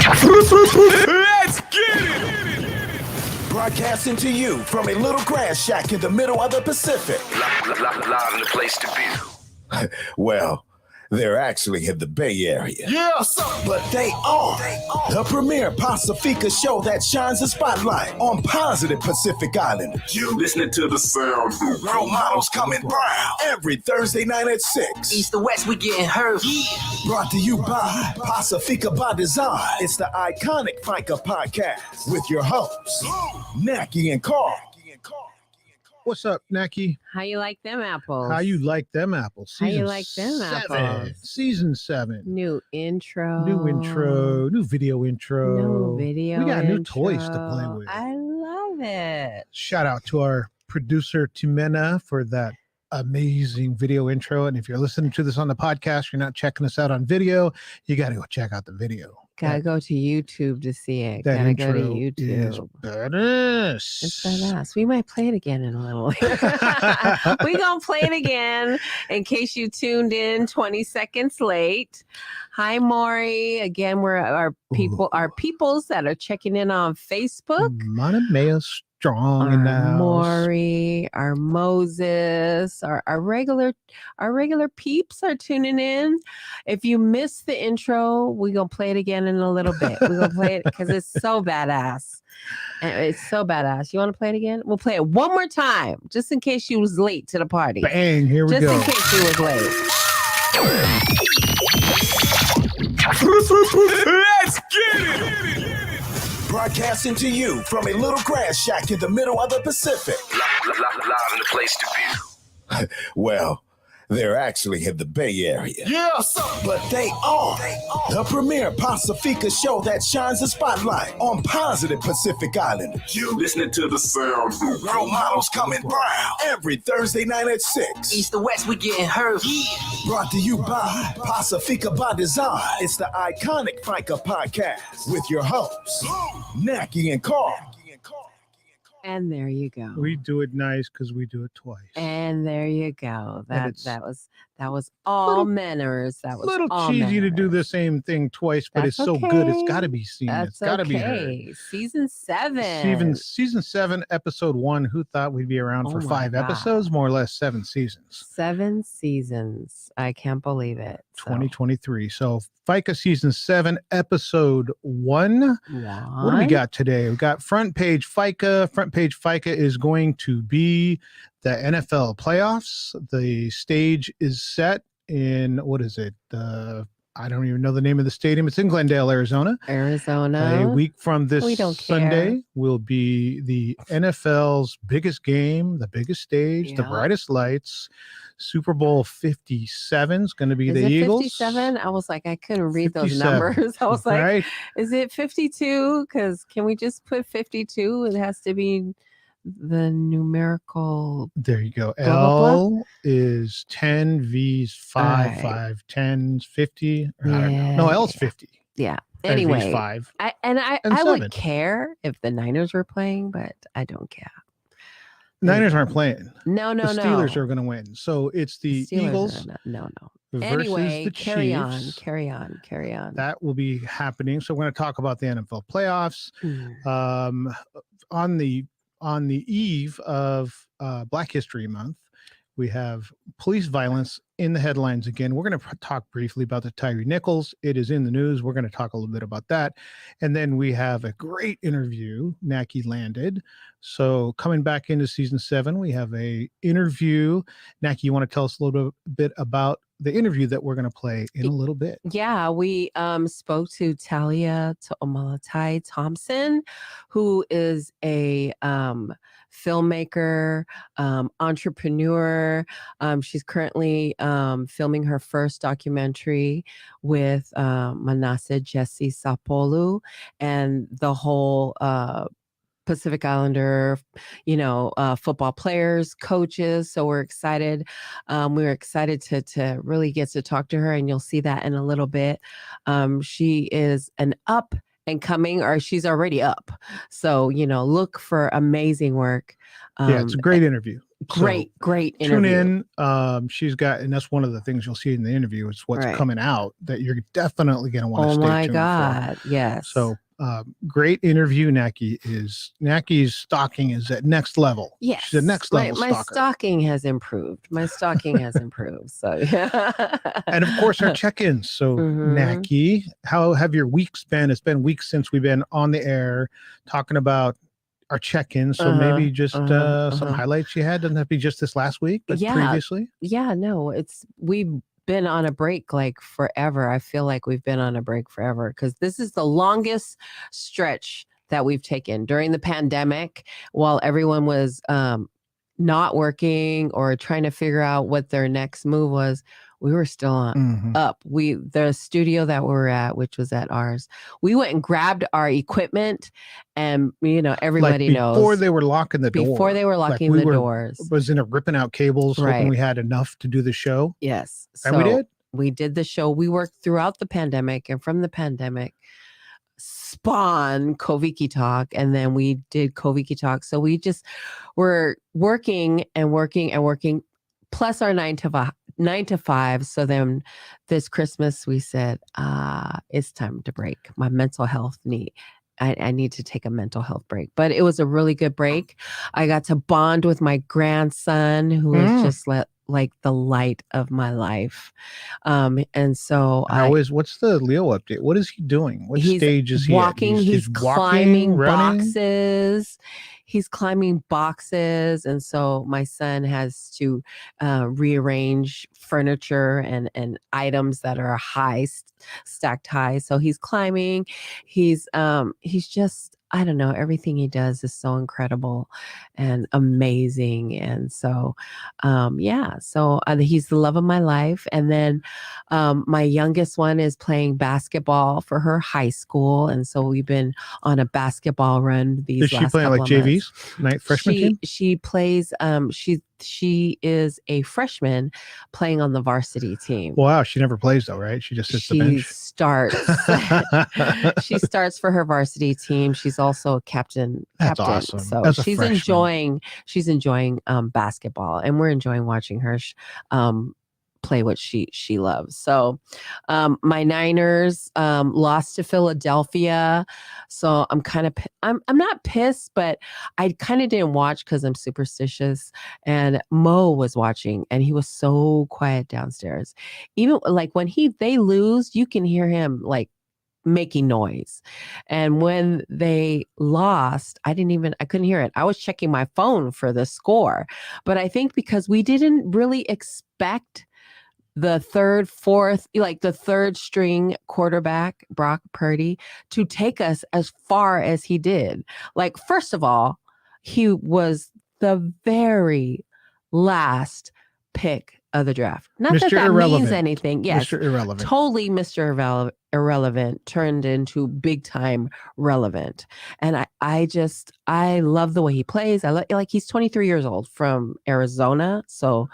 Let's get it! Broadcasting to you from a little grass shack in the middle of the Pacific. Live in the place to be. Well, they're actually in the Bay Area. Yeah, but they are the premier Pacifica show that shines a spotlight on positive Pacific Island. You listening to the sound. Role models coming brown every Thursday night at 6. East to west, we getting hurt. Brought to you by Pacifica by Design. It's the iconic Faika Podcast with your hosts, Naki and Carl. What's up, Naki? How you like them apples? How you like them apples? How you like them apples? Season 7. New intro. New video intro. We got new toys to play with. I love it. Shout out to our producer, Timena, for that amazing video intro. And if you're listening to this on the podcast, you're not checking us out on video, you got to go check out the video. Gotta go to YouTube to see it. That Gotta intro go to YouTube. is badass. It's badass. We might play it again in a little. We gonna play it again in case you tuned in 20 seconds late. Hi, Maury. Again, we're our peoples that are checking in on Facebook. Manamea Strong in the house. Maury, our Moses, our regular peeps are tuning in. If you missed the intro, we're gonna play it again in a little bit. We're gonna play it because it's so badass. And it's so badass. You want to play it again? We'll play it one more time, just in case you was late to the party. Bang, here we go. Just in case you was late. Let's get it! Broadcasting to you from a little grass shack in the middle of the Pacific. Live in the place to be. Well, they're actually in the Bay Area. Yeah, but they are the premier Pacifica show that shines a spotlight on positive Pacific Island. You listening to the sound. Role models coming brown every Thursday night at 6. East to west, we getting hurt. Brought to you by Pacifica by Design. It's the iconic Faika Podcast with your hosts, Naki and Carl. And there you go. We do it nice because we do it twice. And there you go. That was all little, manners. That was a little all cheesy manners. to do the same thing twice, but That's it's so good. It's got to be seen. It's got to be heard. Season 7. Season 7, episode 1. Who thought we'd be around for 5 God. episodes? More or less 7 seasons. 7 seasons. I can't believe it. 2023. So Faika season 7, episode 1. What do we got today? We got Front Page Faika. Front Page Faika is going to be the NFL playoffs. The stage is set in, what is it? I don't even know the name of the stadium. It's in Glendale, Arizona. A week from this Sunday will be the NFL's biggest game, the biggest stage, the brightest lights. Super Bowl 57 is going to be the Eagles. 57? I was like, I couldn't read 57. those numbers. I was like, right? Is it 52? Because can we just put 52? It has to be the numerical. There you go. Blah, blah, L is 10, V's 5, right. 5, 10's 50. I Yeah. don't know. No, L's 50. Yeah. And Anyway, V's 5. I and would 7. care if the Niners were playing, but I don't care. Niners aren't playing. No. The Steelers are going to win. So it's the Steelers Eagles No. versus Anyway, the carry Chiefs. on. That will be happening. So we're going to talk about the NFL playoffs. Mm. On the eve of Black History Month, we have police violence in the headlines again. We're going to talk briefly about the Tyree Nichols. It is in the news. We're going to talk a little bit about that. And then we have a great interview. Naki landed. So coming back into season 7, we have a interview. Naki, you want to tell us a little bit about the interview that we're going to play in a little bit? Yeah, we spoke to Talia Omalatai Thompson, who is a filmmaker, entrepreneur. She's currently filming her first documentary with Manasseh Jesse Sapolu and the whole Pacific Islander, football players, coaches. So we're excited. We're excited to really get to talk to her, and you'll see that in a little bit. She is an up and coming, or she's already up. So, look for amazing work. Yeah, it's a great interview. Great interview. Tune in. She's got, and that's one of the things you'll see in the interview. It's what's coming out that you're definitely going to want to stay tuned for. Oh my God. Yes. So great interview. Naki's stalking is at next level. Yes. She's a next level my stalker. stalking has improved. So yeah. And of course our check-ins. So Naki, how have your weeks been? It's been weeks since we've been on the air talking about our check-ins. So maybe just some highlights you had. Doesn't have to be just this last week, but previously. Yeah, no, we've been on a break like forever. I feel like we've been on a break forever because this is the longest stretch that we've taken during the pandemic while everyone was not working or trying to figure out what their next move was. We were still up. The studio that we were at, which was at ours, we went and grabbed our equipment, and everybody knows before they were locking the doors. Before they were locking the doors, was in a ripping out cables, hoping we had enough to do the show. Yes, and we did. We did the show. We worked throughout the pandemic, and from the pandemic spawn Koviki Talk, and then we did Koviki Talk. So we just were working and working and working, plus our 9 to 5. So then this Christmas we said, it's time to break. My mental health need. I need to take a mental health break. But it was a really good break. I got to bond with my grandson, who is just like the light of my life. And so what's the Leo update? What is he doing? What stage is he walking? At? He's climbing boxes. He's climbing boxes. And so my son has to rearrange furniture and items that are stacked high. So he's climbing. He's just, I don't know, everything he does is so incredible and amazing. And so, he's the love of my life. And then my youngest one is playing basketball for her high school. And so we've been on a basketball run these last couple of months. Is she playing like JVs, night freshman team? She plays, she is a freshman playing on the varsity team. Wow, she never plays though, right? She just sits the bench. She starts for her varsity team. She's also a captain. That's awesome. So she's enjoying basketball, and we're enjoying watching her play what she loves. So my Niners lost to Philadelphia. So I'm not pissed, but I kind of didn't watch because I'm superstitious. And Mo was watching, and he was so quiet downstairs. Even like when they lose, you can hear him like making noise. And when they lost, I couldn't hear it. I was checking my phone for the score. But I think because we didn't really expect the third string quarterback, Brock Purdy, to take us as far as he did. Like, first of all, he was the very last pick of the draft. Not Mr. that means anything. Yes. Mr. Irrelevant. Totally Mr. Irrelevant turned into big time relevant. And I love the way he plays. He's 23 years old from Arizona. So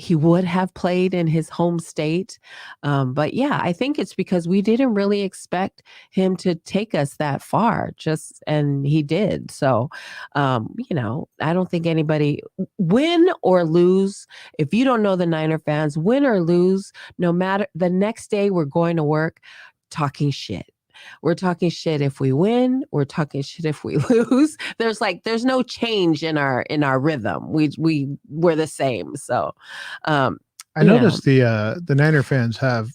he would have played in his home state. But yeah, I think it's because we didn't really expect him to take us that far, and he did. So, I don't think anybody, win or lose, if you don't know the Niner fans, win or lose, no matter, the next day we're going to work talking shit. We're talking shit if we win. We're talking shit if we lose. There's no change in our rhythm. We're the same. So, I noticed the Niner fans have,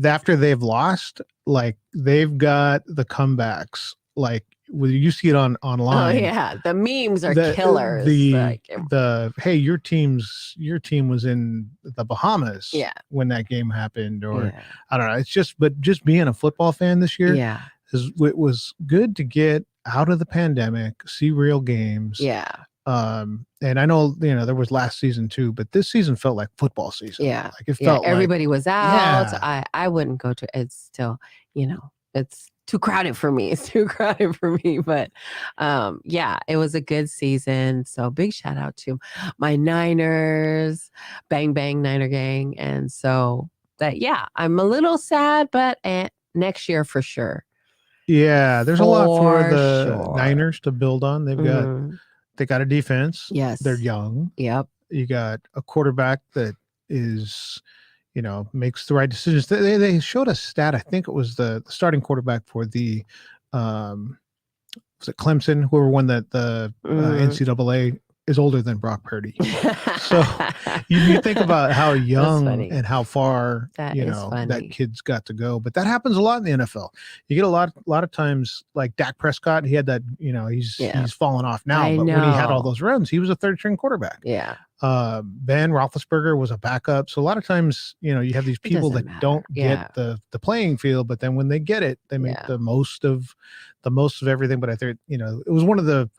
after they've lost, like they've got the comebacks. Like you see it online. Oh yeah, the memes are killers. Hey, your team was in the Bahamas when that game happened, or I don't know. It's just being a football fan this year. Yeah, it was good to get out of the pandemic, see real games. Yeah. And I know there was last season too, but this season felt like football season. Yeah, like it felt everybody was out. Yeah. I wouldn't go to. It's still, it's too crowded for me. It's too crowded for me. But it was a good season. So big shout out to my Niners, bang, bang, Niner gang. And so I'm a little sad, but next year for sure. Yeah, there's a lot for the Niners to build on. They've got They got a defense. Yes. They're young. Yep. You got a quarterback that is, makes the right decisions. They showed a stat. I think it was the starting quarterback for the, was it Clemson, whoever won the NCAA, is older than Brock Purdy. So you think about how young and how far that kid's got to go. But that happens a lot in the NFL. You get a lot of times, like Dak Prescott. He had that. He's fallen off now. But when he had all those runs, he was a third string quarterback. Yeah. Ben Roethlisberger was a backup. So a lot of times, you have these people that don't get the playing field, but then when they get it, they make the most of everything. But I think it was one of the.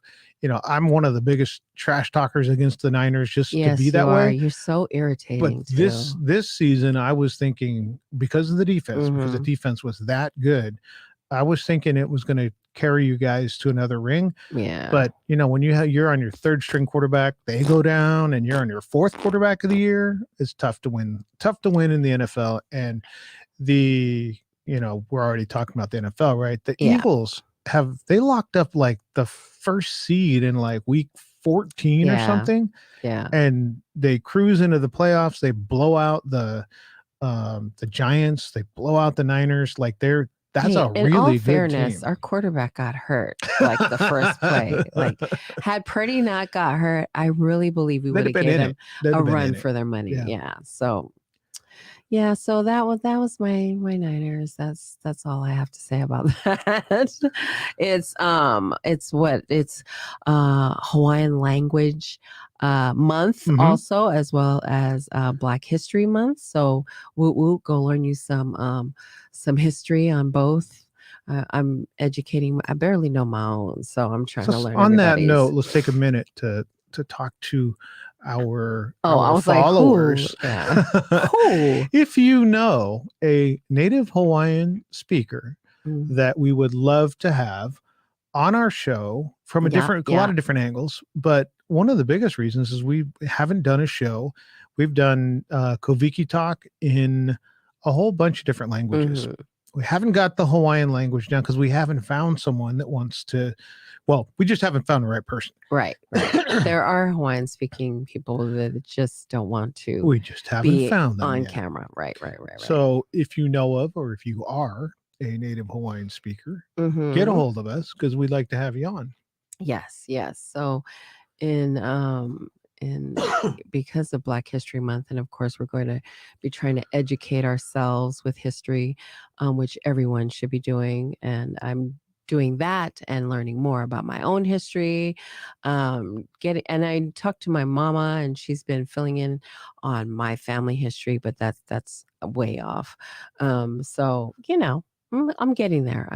I'm one of the biggest trash talkers against the Niners just to be that way. You're so irritating. But this season, I was thinking because of the defense, because the defense was that good, I was thinking it was going to carry you guys to another ring. Yeah. But when you're on your third string quarterback, they go down, and you're on your fourth quarterback of the year, it's tough to win. Tough to win in the NFL. And we're already talking about the NFL, right? The Eagles they locked up like the first seed in like week 14 or something. Yeah. And they cruise into the playoffs. They blow out the Giants. They blow out the Niners. Like that's a really all good fairness, team. Our quarterback got hurt like the first play. Like had Purdy not got hurt, I really believe we would have given them a run for their money. Yeah. So that was my Niners. That's all I have to say about that. It's Hawaiian language month also, as well as Black History Month. So we'll go learn you some history on both. I'm educating. I barely know my own, so I'm trying to learn. On that note, let's take a minute to talk to our followers. Like, who? If you know a native Hawaiian speaker that we would love to have on our show from a lot of different angles, but one of the biggest reasons is we haven't done a show. We've done Koviki Talk in a whole bunch of different languages. We haven't got the Hawaiian language down because we haven't found someone that wants to. Well, we just haven't found the right person. Right. There are Hawaiian speaking people that just don't want to. We just haven't found them on yet. camera. Right. So if you know of, or if you are a native Hawaiian speaker, get a hold of us because we'd like to have you on. Yes. So because of Black History Month, and of course we're going to be trying to educate ourselves with history, which everyone should be doing, and I'm doing that and learning more about my own history. And I talked to my mama, and she's been filling in on my family history, but that's way off. So I'm getting there.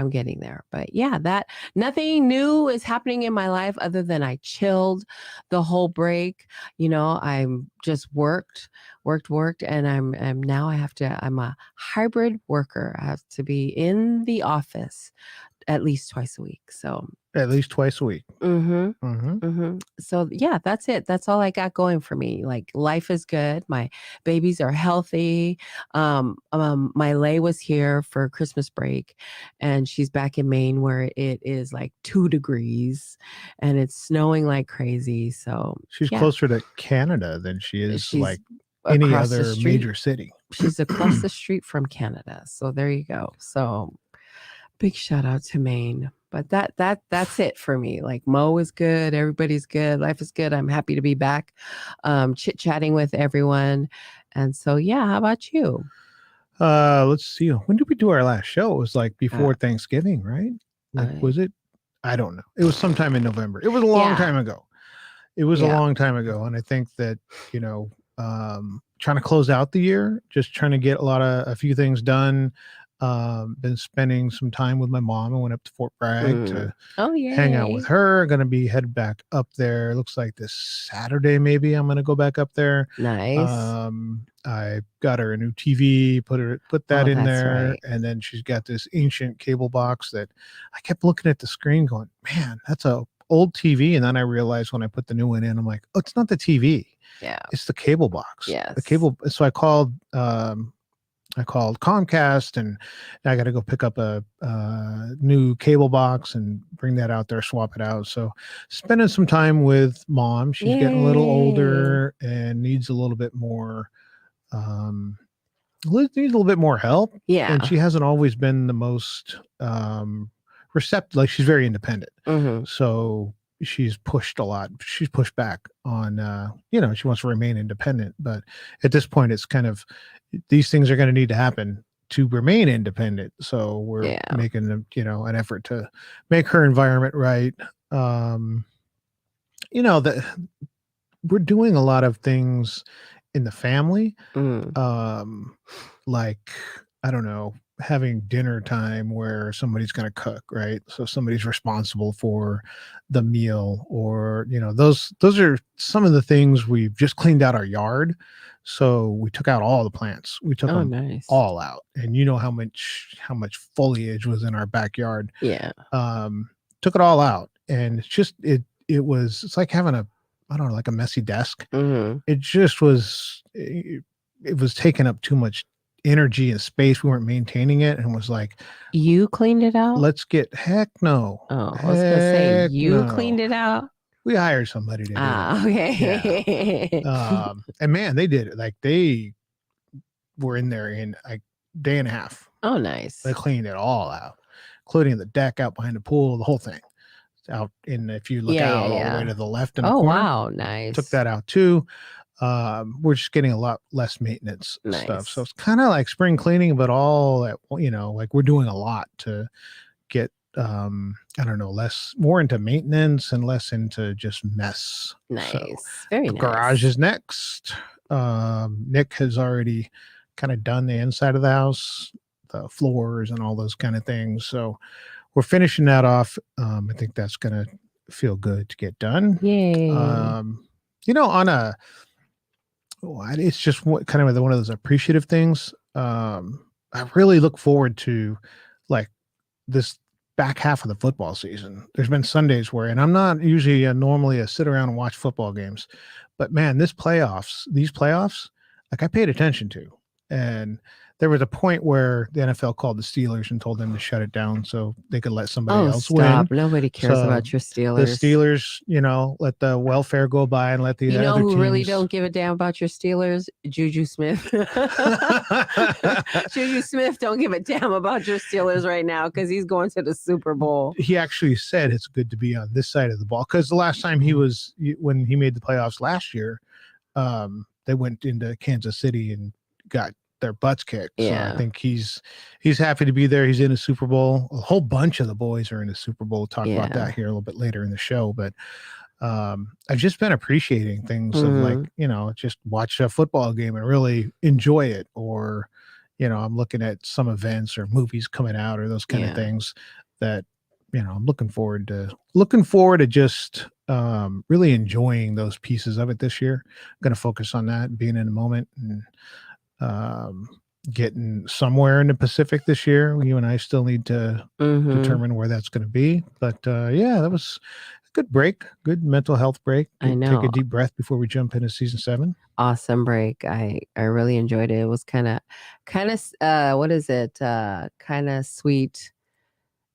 But that nothing new is happening in my life other than I chilled the whole break. I'm just worked, and I'm now I'm a hybrid worker. I have to be in the office at least twice a week. So at least twice a week. So that's it. That's all I got going for me. Like, life is good. My babies are healthy. My Lay was here for Christmas break, and she's back in Maine where it is like 2 degrees and it's snowing like crazy. So she's closer to Canada than she's like any other major city. She's across the street from Canada. So there you go. So big shout out to Maine. But that's it for me. Like, Mo is good. Everybody's good. Life is good. I'm happy to be back, chit-chatting with everyone. And so, how about you? Let's see. When did we do our last show? It was like before Thanksgiving, right? Was it? I don't know. It was sometime in November. It was a long time ago. A long time ago. And I think that, trying to close out the year, just trying to get a few things done. Been spending some time with my mom. I went up to Fort Bragg to hang out with her. Going to be headed back up there. Looks like this Saturday, maybe I'm going to go back up there. Nice. I got her a new TV, put that in there. Right. And then she's got this ancient cable box that I kept looking at the screen going, man, that's a old TV. And then I realized when I put the new one in, I'm like, oh, it's not the TV. Yeah. It's the cable box. Yes. The cable. So I called, I called Comcast, and I got to go pick up a new cable box and bring that out there, swap it out. So spending some time with mom. She's getting a little older and needs a little bit more needs a little bit more help. Yeah. And she hasn't always been the most receptive. Like, she's very independent. So she's pushed a lot. She's pushed back on, she wants to remain independent. But at this point, it's kind of, these things are going to need to happen to remain independent. So we're making an effort to make her environment right. That we're doing a lot of things in the family. Like, I don't know, having dinner time where somebody's going to cook, right? So somebody's responsible for the meal, or, those are some of the things. We've just cleaned out our yard. So we took out all the plants. We took them all out. And you know how much foliage was in our backyard. Yeah. Took it all out. And it's just, it's like having like a messy desk. It just was, it was taking up too much energy and space. We weren't maintaining it, and was like, you cleaned it out? Heck no. Oh, I was gonna say, you cleaned it out? We hired somebody to do it. Okay. Yeah. And man, they did it. Like, they were in there in a day and a half. Oh, nice. They cleaned it all out, including the deck out behind the pool, the whole thing. Out in, if you look all the way to the left in the corner. Wow, nice. Took that out too. We're just getting a lot less maintenance stuff. So it's kind of like spring cleaning, but all at, like, we're doing a lot to get, more into maintenance and less into just mess. Nice. So, very nice. Garage is next. Nick has already kind of done the inside of the house, the floors and all those kind of things. So we're finishing that off. I think that's going to feel good to get done. Yay. It's just kind of one of those appreciative things. I really look forward to, like, this back half of the football season. There's been Sundays where, and I'm not usually normally a sit around and watch football games, but man, these playoffs, like, I paid attention to. And there was a point where the NFL called the Steelers and told them to shut it down so they could let somebody else win. Nobody cares about your Steelers. The Steelers, let the welfare go by and let the other who teams... really don't give a damn about your Steelers? Juju Smith. Juju Smith don't give a damn about your Steelers right now because he's going to the Super Bowl. He actually said it's good to be on this side of the ball, because the last time when he made the playoffs last year, they went into Kansas City and got their butts kicked. Yeah. So I think he's happy to be there. He's in a Super Bowl. A whole bunch of the boys are in a Super Bowl. We'll talk about that here a little bit later in the show. But I've just been appreciating things of, like, just watch a football game and really enjoy it. Or, I'm looking at some events or movies coming out or those kind of things that, I'm looking forward to just really enjoying those pieces of it this year. I'm going to focus on that, being in the moment, and getting somewhere in the Pacific this year. You and I still need to determine where that's going to be. But that was a good break, good mental health break. I know. Take a deep breath before we jump into season 7. Awesome break. I really enjoyed it. It was kind of what is it? Kind of sweet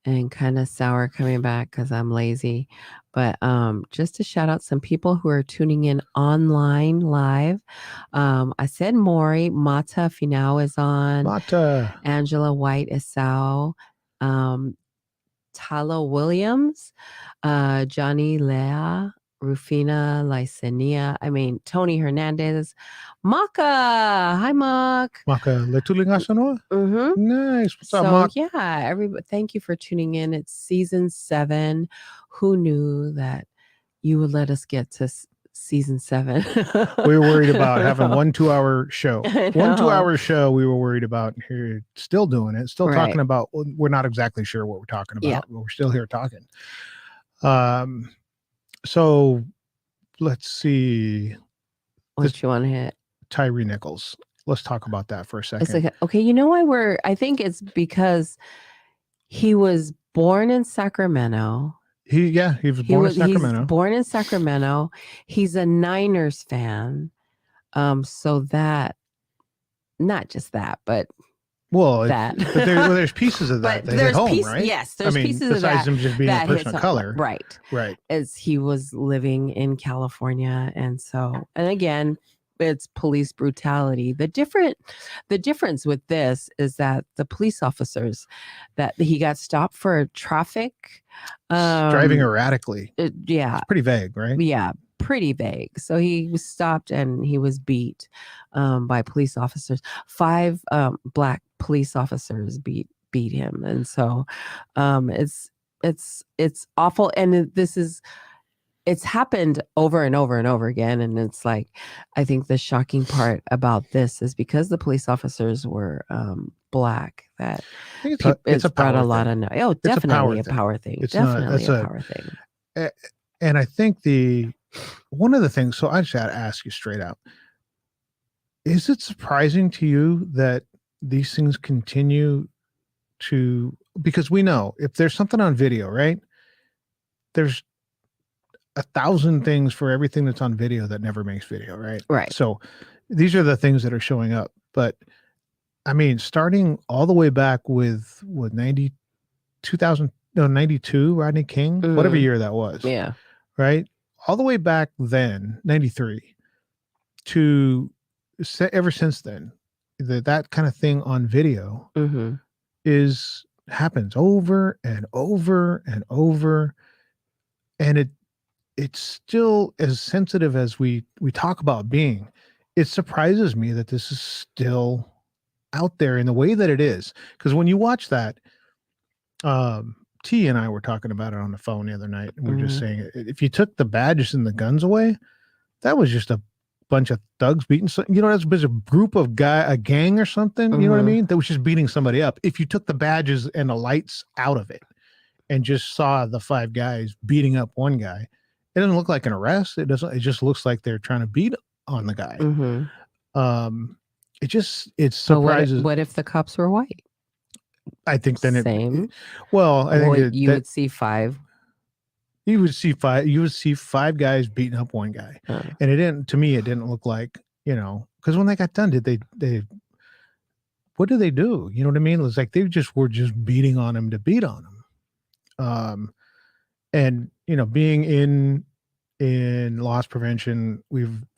and kind of sour coming back because I'm lazy. But just to shout out some people who are tuning in online live. I said Maury, Mata Finau is on. Mata. Angela White Esau, Tala Williams, Johnny Lea, Rufina Lysenia, Tony Hernandez, Maka. Hi, Mak. Maka, Letulingasanoa? Nice. What's up, Mak? Yeah, everybody, thank you for tuning in. It's season 7. Who knew that you would let us get to season 7? We were worried about having 1 2-hour show. 1 2-hour show we were worried about. Here, still doing it. Still talking about, we're not exactly sure what we're talking about, but we're still here talking. So let's see. What you want to hit? Tyree Nichols. Let's talk about that for a second. Okay, you know why I think it's because he was born in Sacramento. He was born in Sacramento. He's born in Sacramento. He's a Niners fan. So that not just that, but Well, that. but there's pieces of that But that hit home, right? Yes, there's pieces of besides that him just being a that person hits of home. color, right? As he was living in California, and again, it's police brutality. The difference with this is that the police officers that he got stopped for traffic, driving erratically. Yeah, it's pretty vague, right? Yeah, pretty vague. So he was stopped and he was beat by police officers. 5 black police officers beat him, and so it's awful. And it's happened over and over and over again. And it's like, I think the shocking part about this is because the police officers were black, that it's brought a power lot thing. of definitely a power thing. It's Definitely not, a power thing. And I think one of the things, so I just got to ask you straight out, is it surprising to you that these things continue to, because we know if there's something on video, right, there's 1,000 things for everything that's on video that never makes video, right? Right. So these are the things that are showing up. But I mean, starting all the way back with 92 Rodney King, whatever year that was. Yeah. Right. All the way back then, 93, to ever since then, that kind of thing on video happens over and over and over. And it's still as sensitive as we talk about being. It surprises me that this is still out there in the way that it is. Because when you watch that, T and I were talking about it on the phone the other night, and we are just saying, if you took the badges and the guns away, that was just a bunch of thugs beating. That's a group of a gang or something. You know what I mean? That was just beating somebody up. If you took the badges and the lights out of it, and just saw the 5 guys beating up one guy, it doesn't look like an arrest. It doesn't. It just looks like they're trying to beat on the guy. It surprises. What if the cops were white? I think then Same. I think you would see 5. You would see 5. You would see 5 guys beating up one guy, and it didn't. To me, it didn't look like, because when they got done, did they? What did they do? You know what I mean? It was like they were just beating on him to beat on him. And being in loss prevention,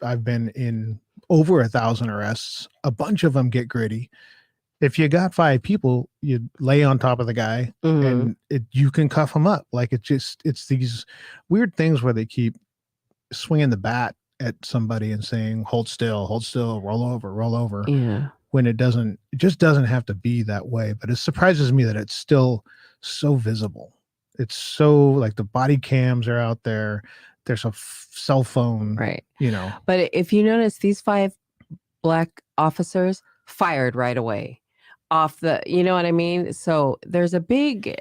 I've been in over 1,000 arrests. A bunch of them get gritty. If you got 5 people, you lay on top of the guy and you can cuff them up. Like it's these weird things where they keep swinging the bat at somebody and saying, hold still, roll over. Yeah. When it just doesn't have to be that way. But it surprises me that it's still so visible. It's so, like, the body cams are out there. There's a cell phone, right? But if you notice, these 5 black officers fired right away off the, you know what I mean? So there's a big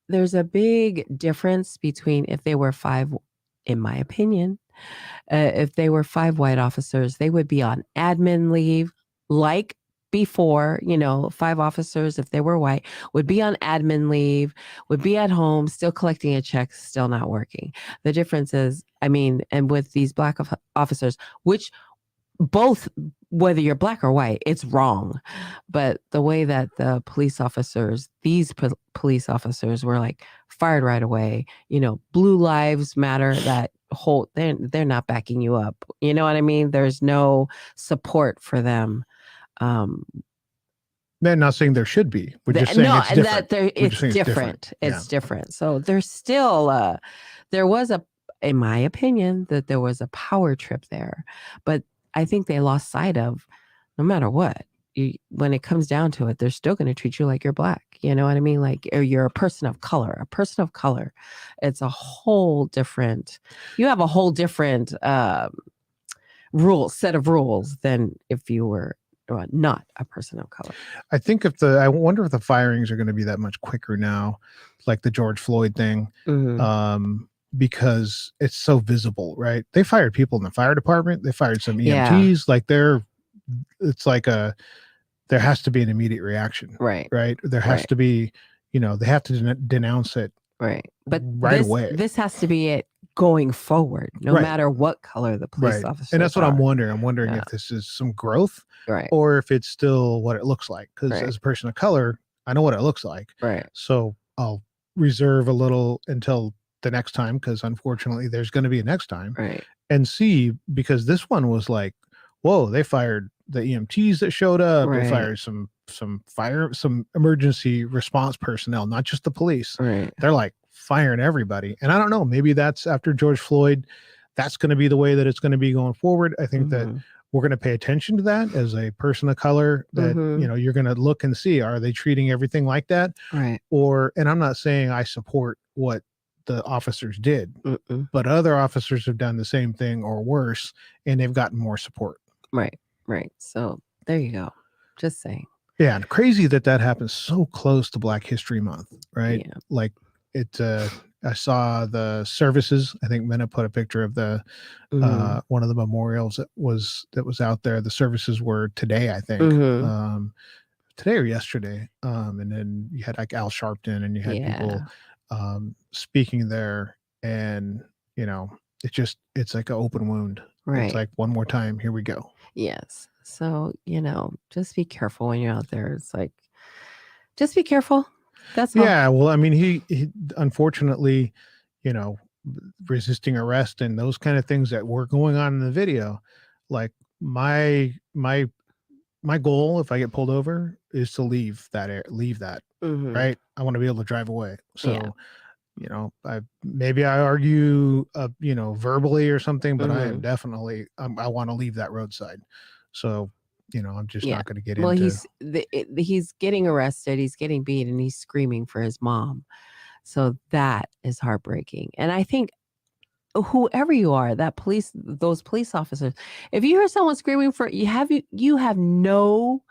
difference between if they were 5, in my opinion, if they were 5 white officers, they would be on admin leave, like before. 5 officers, if they were white, would be on admin leave, would be at home, still collecting a check, still not working. The difference is, and with these black officers, which both, whether you're black or white, it's wrong. But the way that the police officers were like fired right away, Blue Lives Matter, that whole, they're not backing you up. You know what I mean? There's no support for them. They're not saying there should be. We're just saying it's different. It's different. It's different. So there's still there was in my opinion, that there was a power trip there, but I think they lost sight of, no matter what, when it comes down to it, they're still going to treat you like you're black. You know what I mean? Like, or you're a person of color. It's a whole different. You have a whole different set of rules than if you were not a person of color. I think I wonder if the firings are going to be that much quicker now, like the George Floyd thing, because it's so visible, right? They fired people in the fire department. They fired some EMTs. Like it's like there has to be an immediate reaction, right? There has to be, they have to denounce it Right. But right away. This has to be it going forward, no Right. matter what color the police officer. And that's what I'm are. wondering. I'm wondering Yeah. if this is some growth, Right. or if it's still what it looks like. Because Right. as a person of color, I know what it looks like. Right. So I'll reserve a little until the next time, because unfortunately there's going to be a next time, Right. and see, because this one was like, whoa, they fired the EMTs that showed up. Right. They fired some emergency response personnel, not just the police. Right. They're like firing everybody. And I don't know, maybe that's after George Floyd. That's going to be the way that it's going to be going forward. I think that we're going to pay attention to that as a person of color, that, you know, you're going to look and see, are they treating everything like that? Right. Or, and I'm not saying I support what the officers did, but other officers have done the same thing or worse, and they've gotten more support. Right. Right. So there you go. Just saying. Yeah. And crazy that happens so close to Black History Month, right? Yeah. Like it, I saw the services. I think Mena put a picture of the one of the memorials that was out there. The services were today, I think, today or yesterday. And then you had like Al Sharpton, and you had people speaking there, and you know, it's like an open wound. Right. It's like, one more time, here we go. Yes. So, you know, just be careful when you're out there. It's like, just be careful. That's all. Yeah. Well, I mean, he unfortunately, you know, resisting arrest and those kind of things that were going on in the video. Like my goal, if I get pulled over, is to leave that. Right. I want to be able to drive away. So, you know, maybe I argue, you know, verbally or something, but I am definitely, I want to leave that roadside. So, you know, I'm just not going to get into. Well, he's getting arrested, he's getting beat, and he's screaming for his mom. So that is heartbreaking. And I think whoever you are, those police officers, if you hear someone screaming for you have no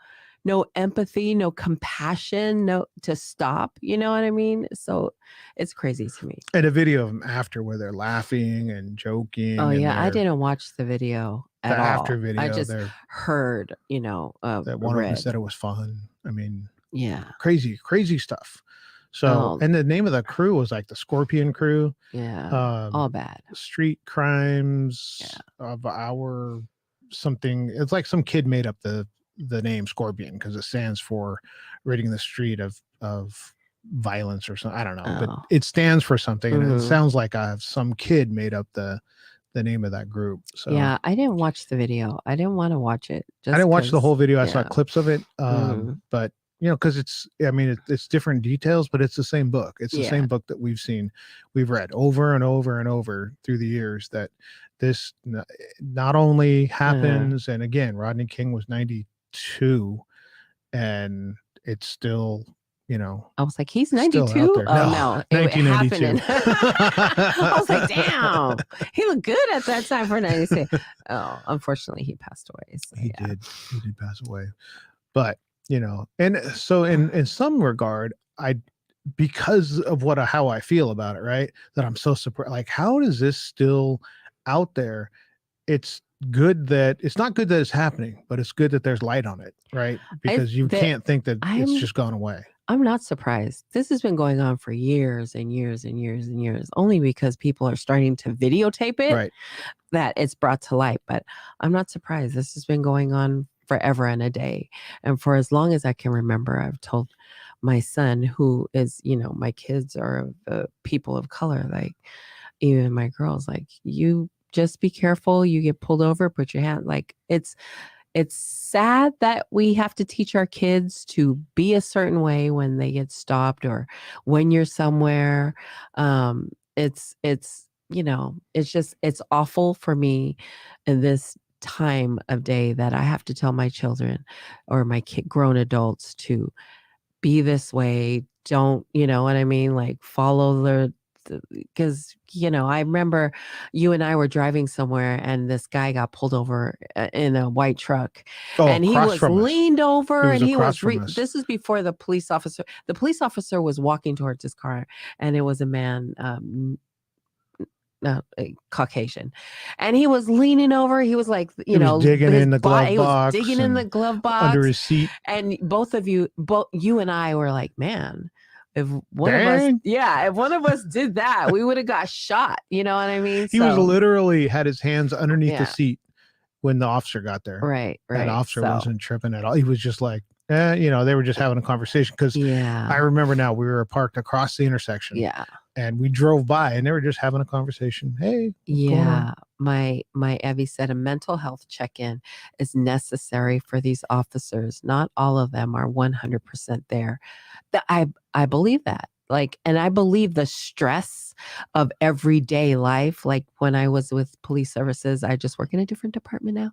empathy, no compassion, to stop. You know what I mean? So it's crazy to me. And a video of them after where they're laughing and joking. Oh yeah, I didn't watch the video at all. After video, I just heard, you know, that one of them said it was fun. I mean, yeah, crazy stuff. So, and the name of the crew was like the Scorpion Crew. Yeah, all bad. Street crimes of our something. It's like some kid made up the name Scorpion because it stands for ridding the street of violence or something. I don't know, but it stands for something, and it sounds like some kid made up the name of that group. So yeah, I didn't watch the video. I didn't want to watch it. I didn't watch the whole video. I saw clips of it, but you know, because it's different details, but it's the same book. It's the same book that we've read over and over and over through the years, that this not only happens, and again, Rodney King was 92, and it's still, you know, I was like, he's 92? Oh no, 1992. I was like, damn, he looked good at that time for 96. Oh, unfortunately, he passed away. So, he did pass away. But you know, and so in some regard, because of how I feel about it, right, that I'm so surprised. Like, how is this still out there? It's good that it's not good that it's happening, but it's good that there's light on it, right? Because you can't think that it's just gone away. I'm not surprised. This has been going on for years and years and years and years, only because people are starting to videotape it, right, that it's brought to light. But I'm not surprised. This has been going on forever and a day. And for as long as I can remember, I've told my son, who is, you know, my kids are people of color, like even my girls, like, you just be careful. You get pulled over, put your hand, like, it's sad that we have to teach our kids to be a certain way when they get stopped or when you're somewhere. It's, you know, it's awful for me in this time of day that I have to tell my children or my grown adults to be this way. Don't, you know what I mean? Like, follow because, you know, I remember you and I were driving somewhere and this guy got pulled over in a white truck, and he was leaned over, and he was this is before the police officer was walking towards his car, and it was a man, a Caucasian, and he was leaning over. He was like, you know, digging in the glove box, digging in the glove box under his seat. And both you and I were like, man, if one of us did that, we would have got shot. You know what I mean? He was literally had his hands underneath the seat when the officer got there. Right. That officer wasn't tripping at all. He was just like, they were just having a conversation. Because I remember now, we were parked across the intersection. Yeah. And we drove by and they were just having a conversation. Hey. Yeah. My Evie said a mental health check-in is necessary for these officers. Not all of them are 100% there. I believe that. And I believe the stress of everyday life. Like when I was with police services, I just work in a different department now.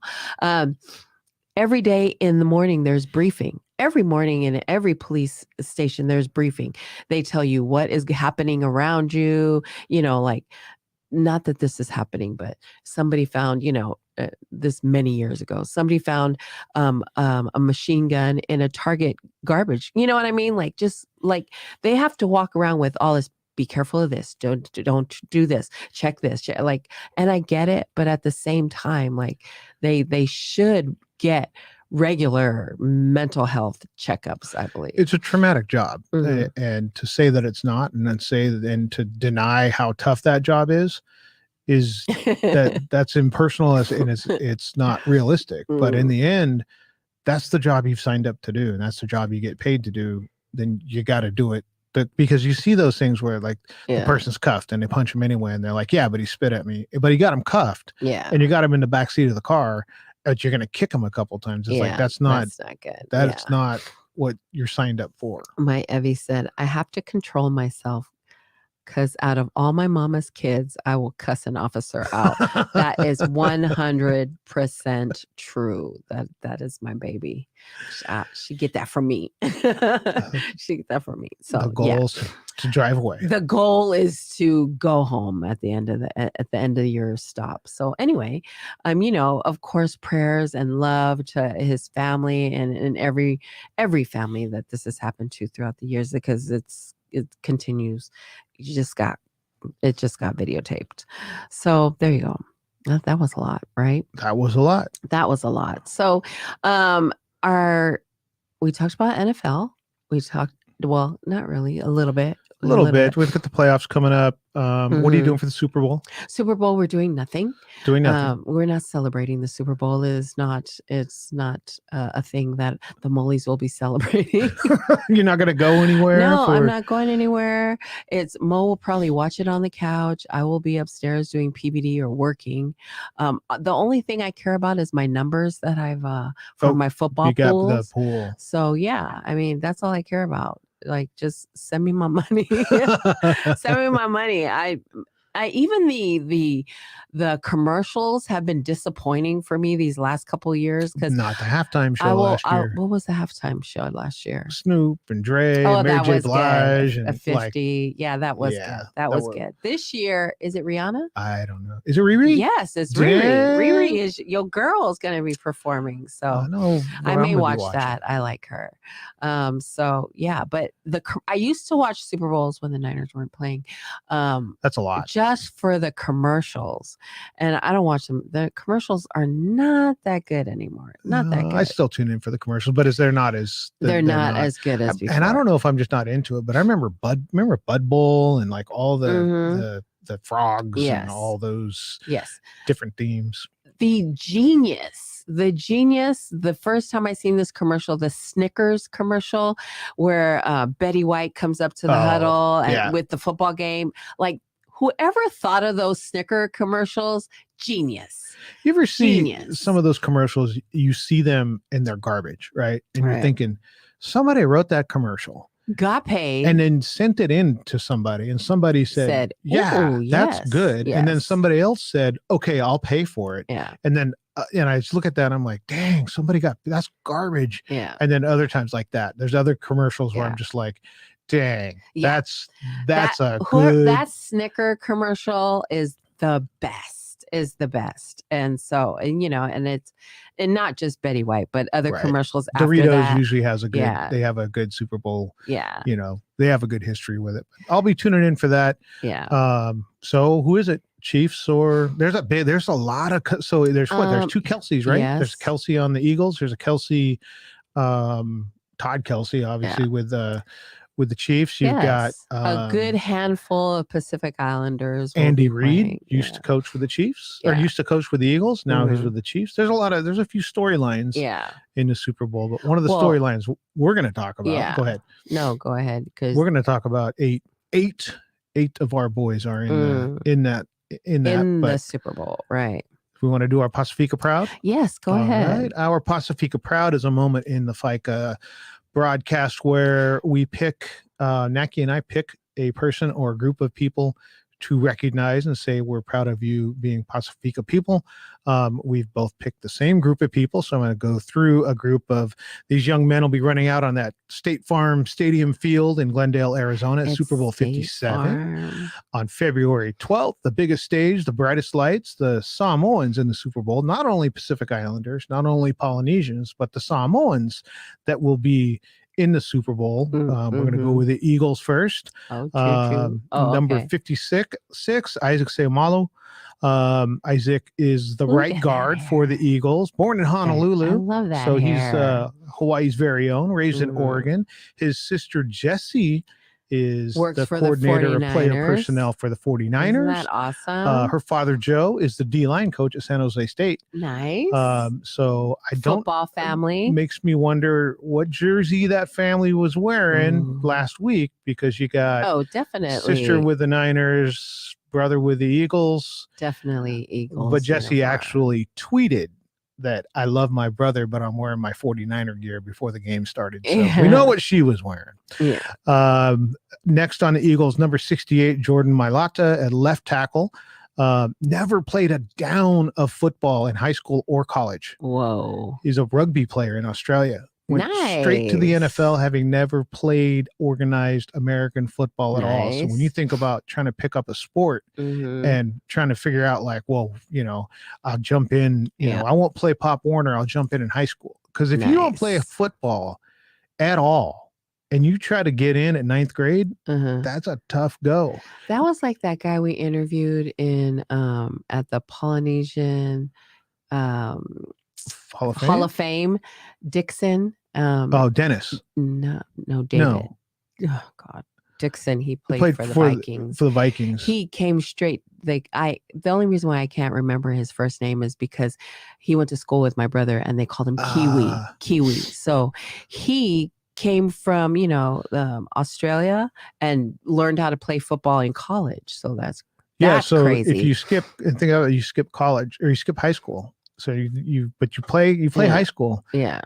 Every day in the morning, there's briefing. Every morning in every police station, there's briefing. They tell you what is happening around you, not that this is happening, but somebody found, this many years ago, somebody found a machine gun in a Target garbage. You know what I mean? They have to walk around with all this. Be careful of this. Don't do this. Check this. And I get it, but at the same time, they should get regular mental health checkups. I believe it's a traumatic job, and to say that it's not, and then to deny how tough that job is that's impersonal, and it's not realistic. But in the end, that's the job you've signed up to do, and that's the job you get paid to do. Then you got to do it. Because you see those things where the person's cuffed and they punch him anyway, and they're like, yeah, but he spit at me, but he got him cuffed, and you got him in the back seat of the car, but you're gonna kick him a couple times. It's that's not good. That's not what you're signed up for. My Evie said, I have to control myself because out of all my mama's kids, I will cuss an officer out. That is 100% true. That is my baby. She get that from me. She get that from me. So the goal is to drive away. The goal is to go home at the end of your stop. So anyway, of course, prayers and love to his family and every family that this has happened to throughout the years, because it continues. It just got videotaped. So there you go. That was a lot, right? That was a lot. So, we talked about NFL. We talked, well, not really, a little bit. We've got the playoffs coming up. What are you doing for the Super Bowl? Super Bowl, we're doing nothing. Doing nothing. We're not celebrating. The Super Bowl it's not a thing that the Mullies will be celebrating. You're not going to go anywhere? No, I'm not going anywhere. Mo will probably watch it on the couch. I will be upstairs doing PBD or working. The only thing I care about is my numbers that I've for my football pools. The pool. So yeah, that's all I care about. Just send me my money. Send me my money. I even the commercials have been disappointing for me these last couple of years, because not the halftime show last year. What was the halftime show last year? Snoop and Dre, Mary J. Blige, good. and 50. That was good. That was good. This year, is it Rihanna? I don't know. Is it Riri? Yes, it's Riri. Riri is your girl is going to be performing. So I may watch that. I like her. So yeah, but I used to watch Super Bowls when the Niners weren't playing. That's a lot. Just for the commercials, and I don't watch them. The commercials are not that good anymore. Not that good. I still tune in for the commercials, but they're not as good as before. And I don't know if I'm just not into it, but I remember Bud Bowl and all the frogs and all those different themes. The genius, the first time I seen this commercial, the Snickers commercial, where Betty White comes up to the huddle with the football game. Whoever thought of those Snicker commercials, genius. You ever see some of those commercials, you see them in their garbage, right? And you're thinking, somebody wrote that commercial, got paid, and then sent it in to somebody, and somebody said that's good. Yes. And then somebody else said, okay, I'll pay for it. Yeah. And then and I just look at that, I'm like, dang, that's garbage. Yeah. And then other times like that, there's other commercials where I'm just like, dang, that's that Snicker commercial is the best. And so, and it's not just Betty White, but other commercials after Doritos that. Usually has a good, they have a good Super Bowl. Yeah. They have a good history with it. I'll be tuning in for that. Yeah. So who is it? Chiefs or there's a lot of, so there's two Kelseys, right? Yes. There's Kelsey on the Eagles. There's a Kelsey, Todd Kelsey, obviously with with the Chiefs. You've got a good handful of Pacific Islanders. will Andy be Reid playing. used to coach for the Chiefs, or Yeah. used to coach for the Eagles. Now he's Mhm. with the Chiefs. There's a few storylines Yeah. in the Super Bowl, but one of the Well, storylines we're going to talk about. yeah. Go ahead. No, go ahead. Because We're going to talk about eight of our boys are in that. in the But Super Bowl, right? if we want to do our Pacifica Proud. Yes, go ahead. Right. Our Pacifica Proud is a moment in the FICA broadcast where we pick, Naki and I pick a person or a group of people to recognize and say, we're proud of you being Pacifica people. We've both picked the same group of people. So I'm going to go through a group of these young men will be running out on that State Farm Stadium field in Glendale, Arizona at It's Super Bowl State 57 Farm. on February 12th. The biggest stage, the brightest lights, the Samoans in the Super Bowl, not only Pacific Islanders, not only Polynesians, but the Samoans that will be in the Super Bowl. We're going to go with the Eagles first. Oh, choo-choo. Number Okay. 56, Isaac Seumalo. Isaac is the Look right at guard that for the Eagles, born in Honolulu. I love that So hair. he's Hawaii's very own, raised in Mhm. Oregon. His sister Jessie is Works the for the coordinator of player 49ers. personnel for the 49ers. Isn't that awesome? Her father Joe is the D-line coach at San Jose State. Nice. So I don't Football family. makes me wonder what jersey that family was wearing last week, because you got Oh, definitely. sister with the Niners, brother with the Eagles. Definitely Eagles. But Jesse uniform. actually tweeted that I love my brother, but I'm wearing my 49er gear before the game started. So we know what she was wearing. Yeah. Next on the Eagles, number 68, Jordan Mailata at left tackle. Never played a down of football in high school or college. Whoa. He's a rugby player in Australia. Went straight to the Nice. NFL, having never played organized American football at all. So when you Nice. think about trying to pick up a sport Mhm. and trying to figure out, like, well, I'll jump in, Yeah. I won't play Pop Warner, I'll jump in high school. Because if you don't play a Nice. football at all and you try to get in at 9th grade, Uh-huh. that's a tough go. That was like that guy we interviewed in at the Polynesian Hall of Fame? Hall of Fame, Dixon. Oh, Dennis. No, David. No. Oh God, Dixon. He played for the Vikings. For the Vikings. He came straight. The only reason why I can't remember his first name is because he went to school with my brother and they called him Kiwi. So he came from Australia and learned how to play football in college. So that's so crazy. if you skip and think about it, you skip college or you skip high school. So you play high school. Yeah.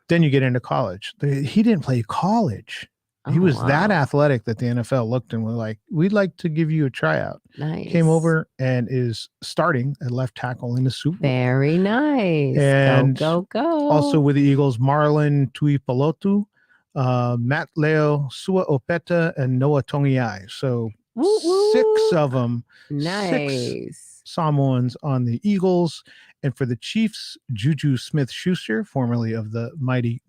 Then you get into college. He didn't play college. He Oh, was wow. that athletic that the NFL looked and were like, we'd like to give you a tryout. Nice. Came over and is starting at left tackle in the Super Bowl. Very nice. And go. Also with the Eagles, Marlon Tuipulotu, Matt Leo, Sua Opeta, and Noah Tongiai. So Woo, woo. 6 of them. Nice. Samoans on the Eagles. And for the Chiefs, Juju Smith-Schuster, formerly of the mighty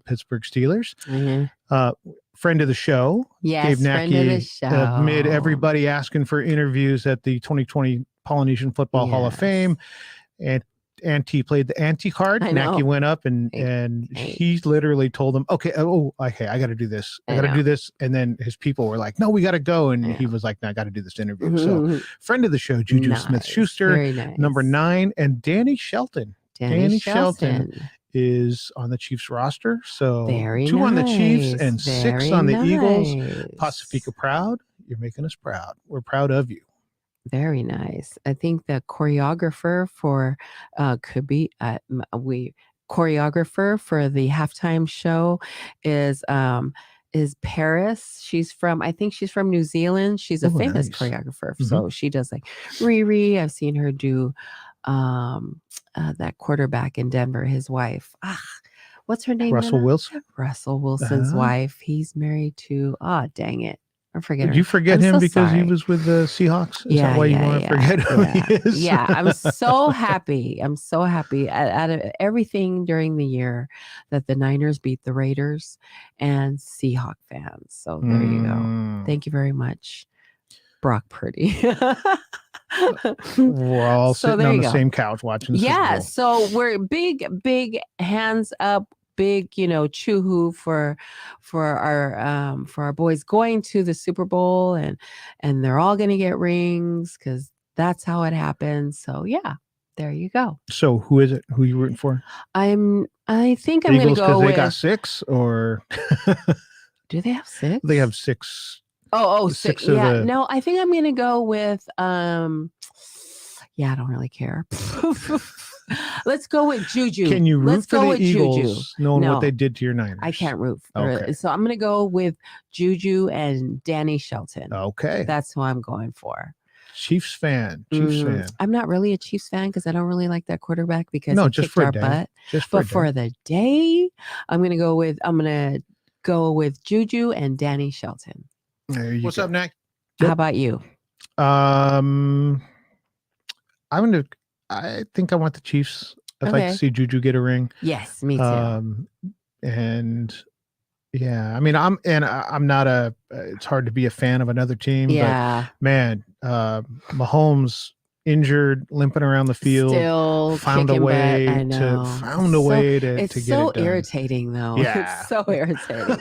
Pittsburgh Steelers. Mm-hmm. Friend of the show. Yes, Gave friend of the Naki show. amid everybody asking for interviews at the 2020 Polynesian Football Hall of Yes. Fame. And Auntie played the Auntie card. I know. Naki went up and Hey. he literally told them, okay, I got to do this. I got to know. do this. And then his people were like, no, we got to go. And I he know. was like, no, I got to do this interview. So friend of the show, Juju Nice. Smith-Schuster, Very nice. number 9, and Danny Shelton Danny Shelton is on the Chiefs roster. So Very 2 on the Chiefs nice. and 6 Very on the Eagles. nice. Pacifica proud. You're making us proud. We're proud of you. Very nice. I think the choreographer for choreographer for the halftime show is Paris. I think she's from New Zealand. She's a Oh, famous nice. choreographer. Mhm. So she does like Riri. I've seen her do that quarterback in Denver, his wife. What's her name? Russell Nana? Wilson. Russell Wilson's Uh-huh. wife. He's married to dang it. I forget Did her. you forget I'm him so because he sorry. was with the Seahawks? Is that why you want to forget who he is? Yeah, I'm so happy. I'm so happy out of everything during the year that the Niners beat the Raiders and Seahawk fans. So there you go. Thank you very much, Brock Purdy. We're all So sitting there on you the go. same couch watching the Super Yeah, Bowl. so we're big hands up big, choo-hoo for our boys going to the Super Bowl, and they're all going to get rings because that's how it happens. So yeah, there you go. So who is it? Who are you rooting for? I think I'm going to Eagles go because with. they got 6, or Do they have 6? they have 6. Oh, six 6. of Yeah. the- No, I think I'm going to go with. Yeah, I don't really care. Let's go with Juju. Can you root Let's for go the with Eagles Juju. knowing No. what they did to your Niners? I can't root. Okay. So I'm going to go with Juju and Danny Shelton. Okay. That's who I'm going for. Chiefs fan. I'm not really a Chiefs fan because I don't really like that quarterback because No, he just kicked for a our day. butt. Just But for the day, I'm going to go with Juju and Danny Shelton. There you go. Up, Nick? How about you? I think I want the Chiefs. I'd like Okay. to see Juju get a ring. Yes, me too. And yeah, I mean, I'm not it's hard to be a fan of another team, Yeah. but man, Mahomes injured, limping around the field, Still found a kicking way butt. I know. to It's get so it done. irritating, though. Yeah. It's so irritating.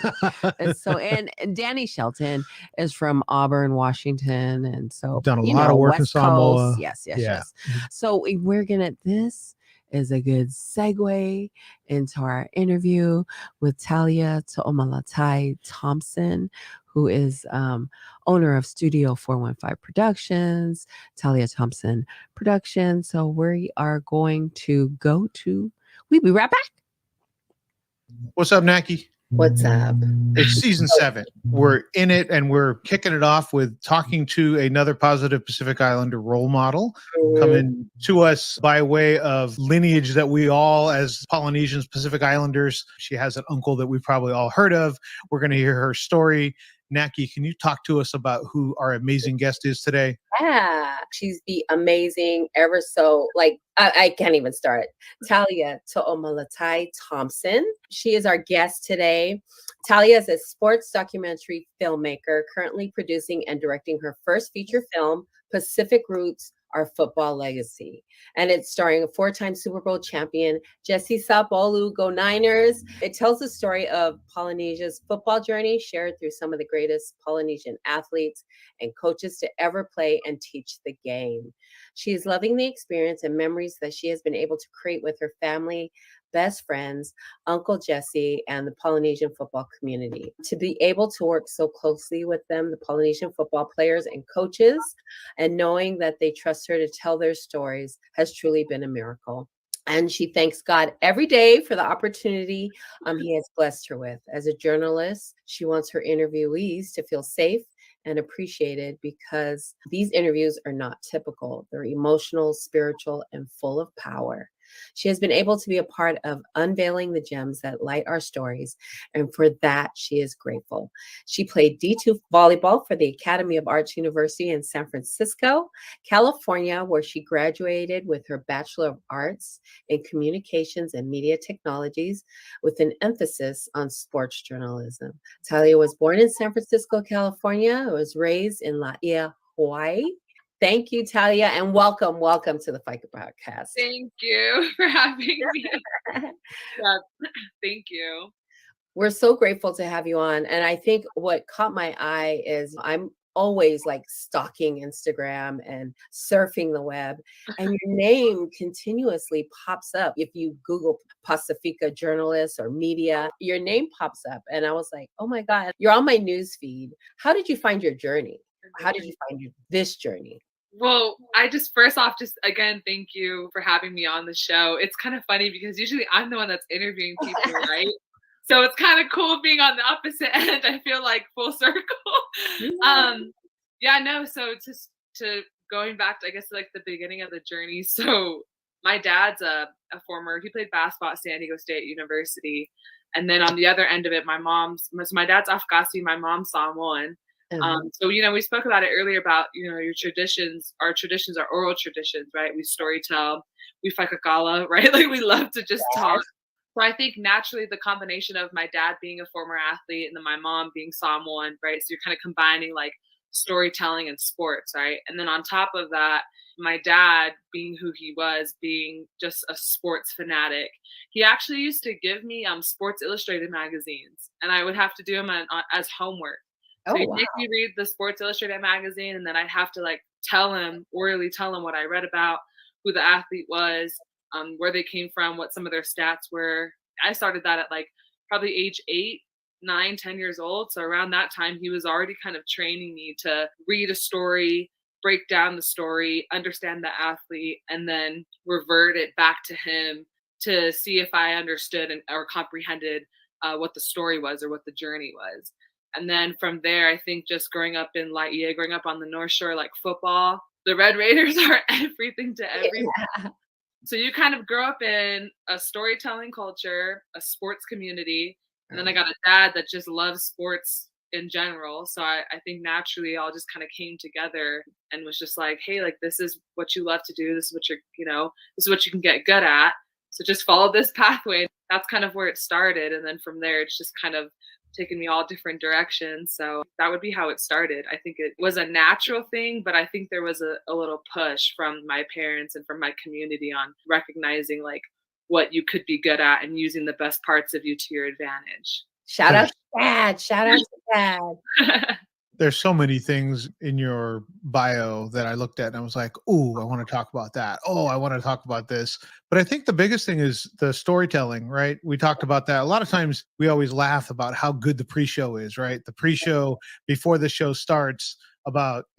And Danny Shelton is from Auburn, Washington, and so Done a lot of work in West Samoa. Coast. Yes. So this is a good segue into our interview with Talia To'omalatai Thompson, who is owner of Studio 415 Productions, Talia Thompson Productions. So we are going to we'll be right back. What's up, Naki? What's up? It's season 7. We're in it, and we're kicking it off with talking to another positive Pacific Islander role model coming to us by way of lineage that we all, as Polynesians, Pacific Islanders, she has an uncle that we've probably all heard of. We're going to hear her story. Naki, can you talk to us about who our amazing guest is today? Yeah, she's the amazing, ever so, I can't even start. Talia To'omalatai Thompson. She is our guest today. Talia is a sports documentary filmmaker, currently producing and directing her first feature film, Pacific Roots, Our Football Legacy. And it's starring a 4-time Super Bowl champion, Jesse Sapolu, Go Niners. It tells the story of Polynesia's football journey, shared through some of the greatest Polynesian athletes and coaches to ever play and teach the game. She is loving the experience and memories that she has been able to create with her family, best friends, Uncle Jesse, and the Polynesian football community. To be able to work so closely with them, the Polynesian football players and coaches, and knowing that they trust her to tell their stories has truly been a miracle. And she thanks God every day for the opportunity he has blessed her with. As a journalist, she wants her interviewees to feel safe and appreciated because these interviews are not typical. They're emotional, spiritual, and full of power. She has been able to be a part of unveiling the gems that light our stories, and for that, she is grateful. She played D2 volleyball for the Academy of Arts University in San Francisco, California, where she graduated with her Bachelor of Arts in Communications and Media Technologies with an emphasis on sports journalism. Talia was born in San Francisco, California, was raised in Laie, Hawaii. Thank you, Talia, and welcome to the Faika Podcast. Thank you for having me. Yeah, thank you. We're so grateful to have you on. And I think what caught my eye is I'm always stalking Instagram and surfing the web, and your name continuously pops up. If you Google Pacifica journalist or media, your name pops up. And I was like, oh my God, you're on my news feed. How did you find your journey? How did you find this journey? Well, first off, again, thank you for having me on the show. It's kind of funny because usually I'm the one that's interviewing people, right? So it's kind of cool being on the opposite end. I feel like full circle. So just to going back to, I guess, the beginning of the journey. So my dad's he played basketball at San Diego State University. And then on the other end of it, my dad's Afghasi, my mom's Samoan. So, we spoke about it earlier about, your traditions. Our traditions are oral traditions, right? We storytell, we whaikakala, right? We love to just talk. So I think naturally the combination of my dad being a former athlete and then my mom being Samoan, right? So you're kind of combining storytelling and sports, right? And then on top of that, my dad, being who he was, being just a sports fanatic, he actually used to give me Sports Illustrated magazines, and I would have to do them as homework. So Oh, he'd wow. make me read the Sports Illustrated magazine, and then I'd have to like orally tell him what I read about, who the athlete was, where they came from, what some of their stats were. I started that at like probably age 8, 9, 10 years old. So around that time, he was already kind of training me to read a story, break down the story, understand the athlete, and then revert it back to him to see if I understood or comprehended what the story was or what the journey was. And then from there, I think just growing up in Laie, growing up on the North Shore, like football, the Red Raiders are everything to everyone. Yeah. So you kind of grow up in a storytelling culture, a sports community, and then I got a dad that just loves sports in general. So I think naturally all just kind of came together and was just like, hey, like this is what you love to do. This is what this is what you can get good at. So just follow this pathway. That's kind of where it started. And then from there, it's just kind of taken me all different directions. So that would be how it started. I think it was a natural thing, but I think there was a little push from my parents and from my community on recognizing like what you could be good at and using the best parts of you to your advantage. Shout out to Dad. Shout out to Dad. There's so many things in your bio that I looked at and I was like, "Ooh, I want to talk about that. Oh, I want to talk about this." But I think the biggest thing is the storytelling, right? We talked about that. A lot of times we always laugh about how good the pre-show is, right? The pre-show before the show starts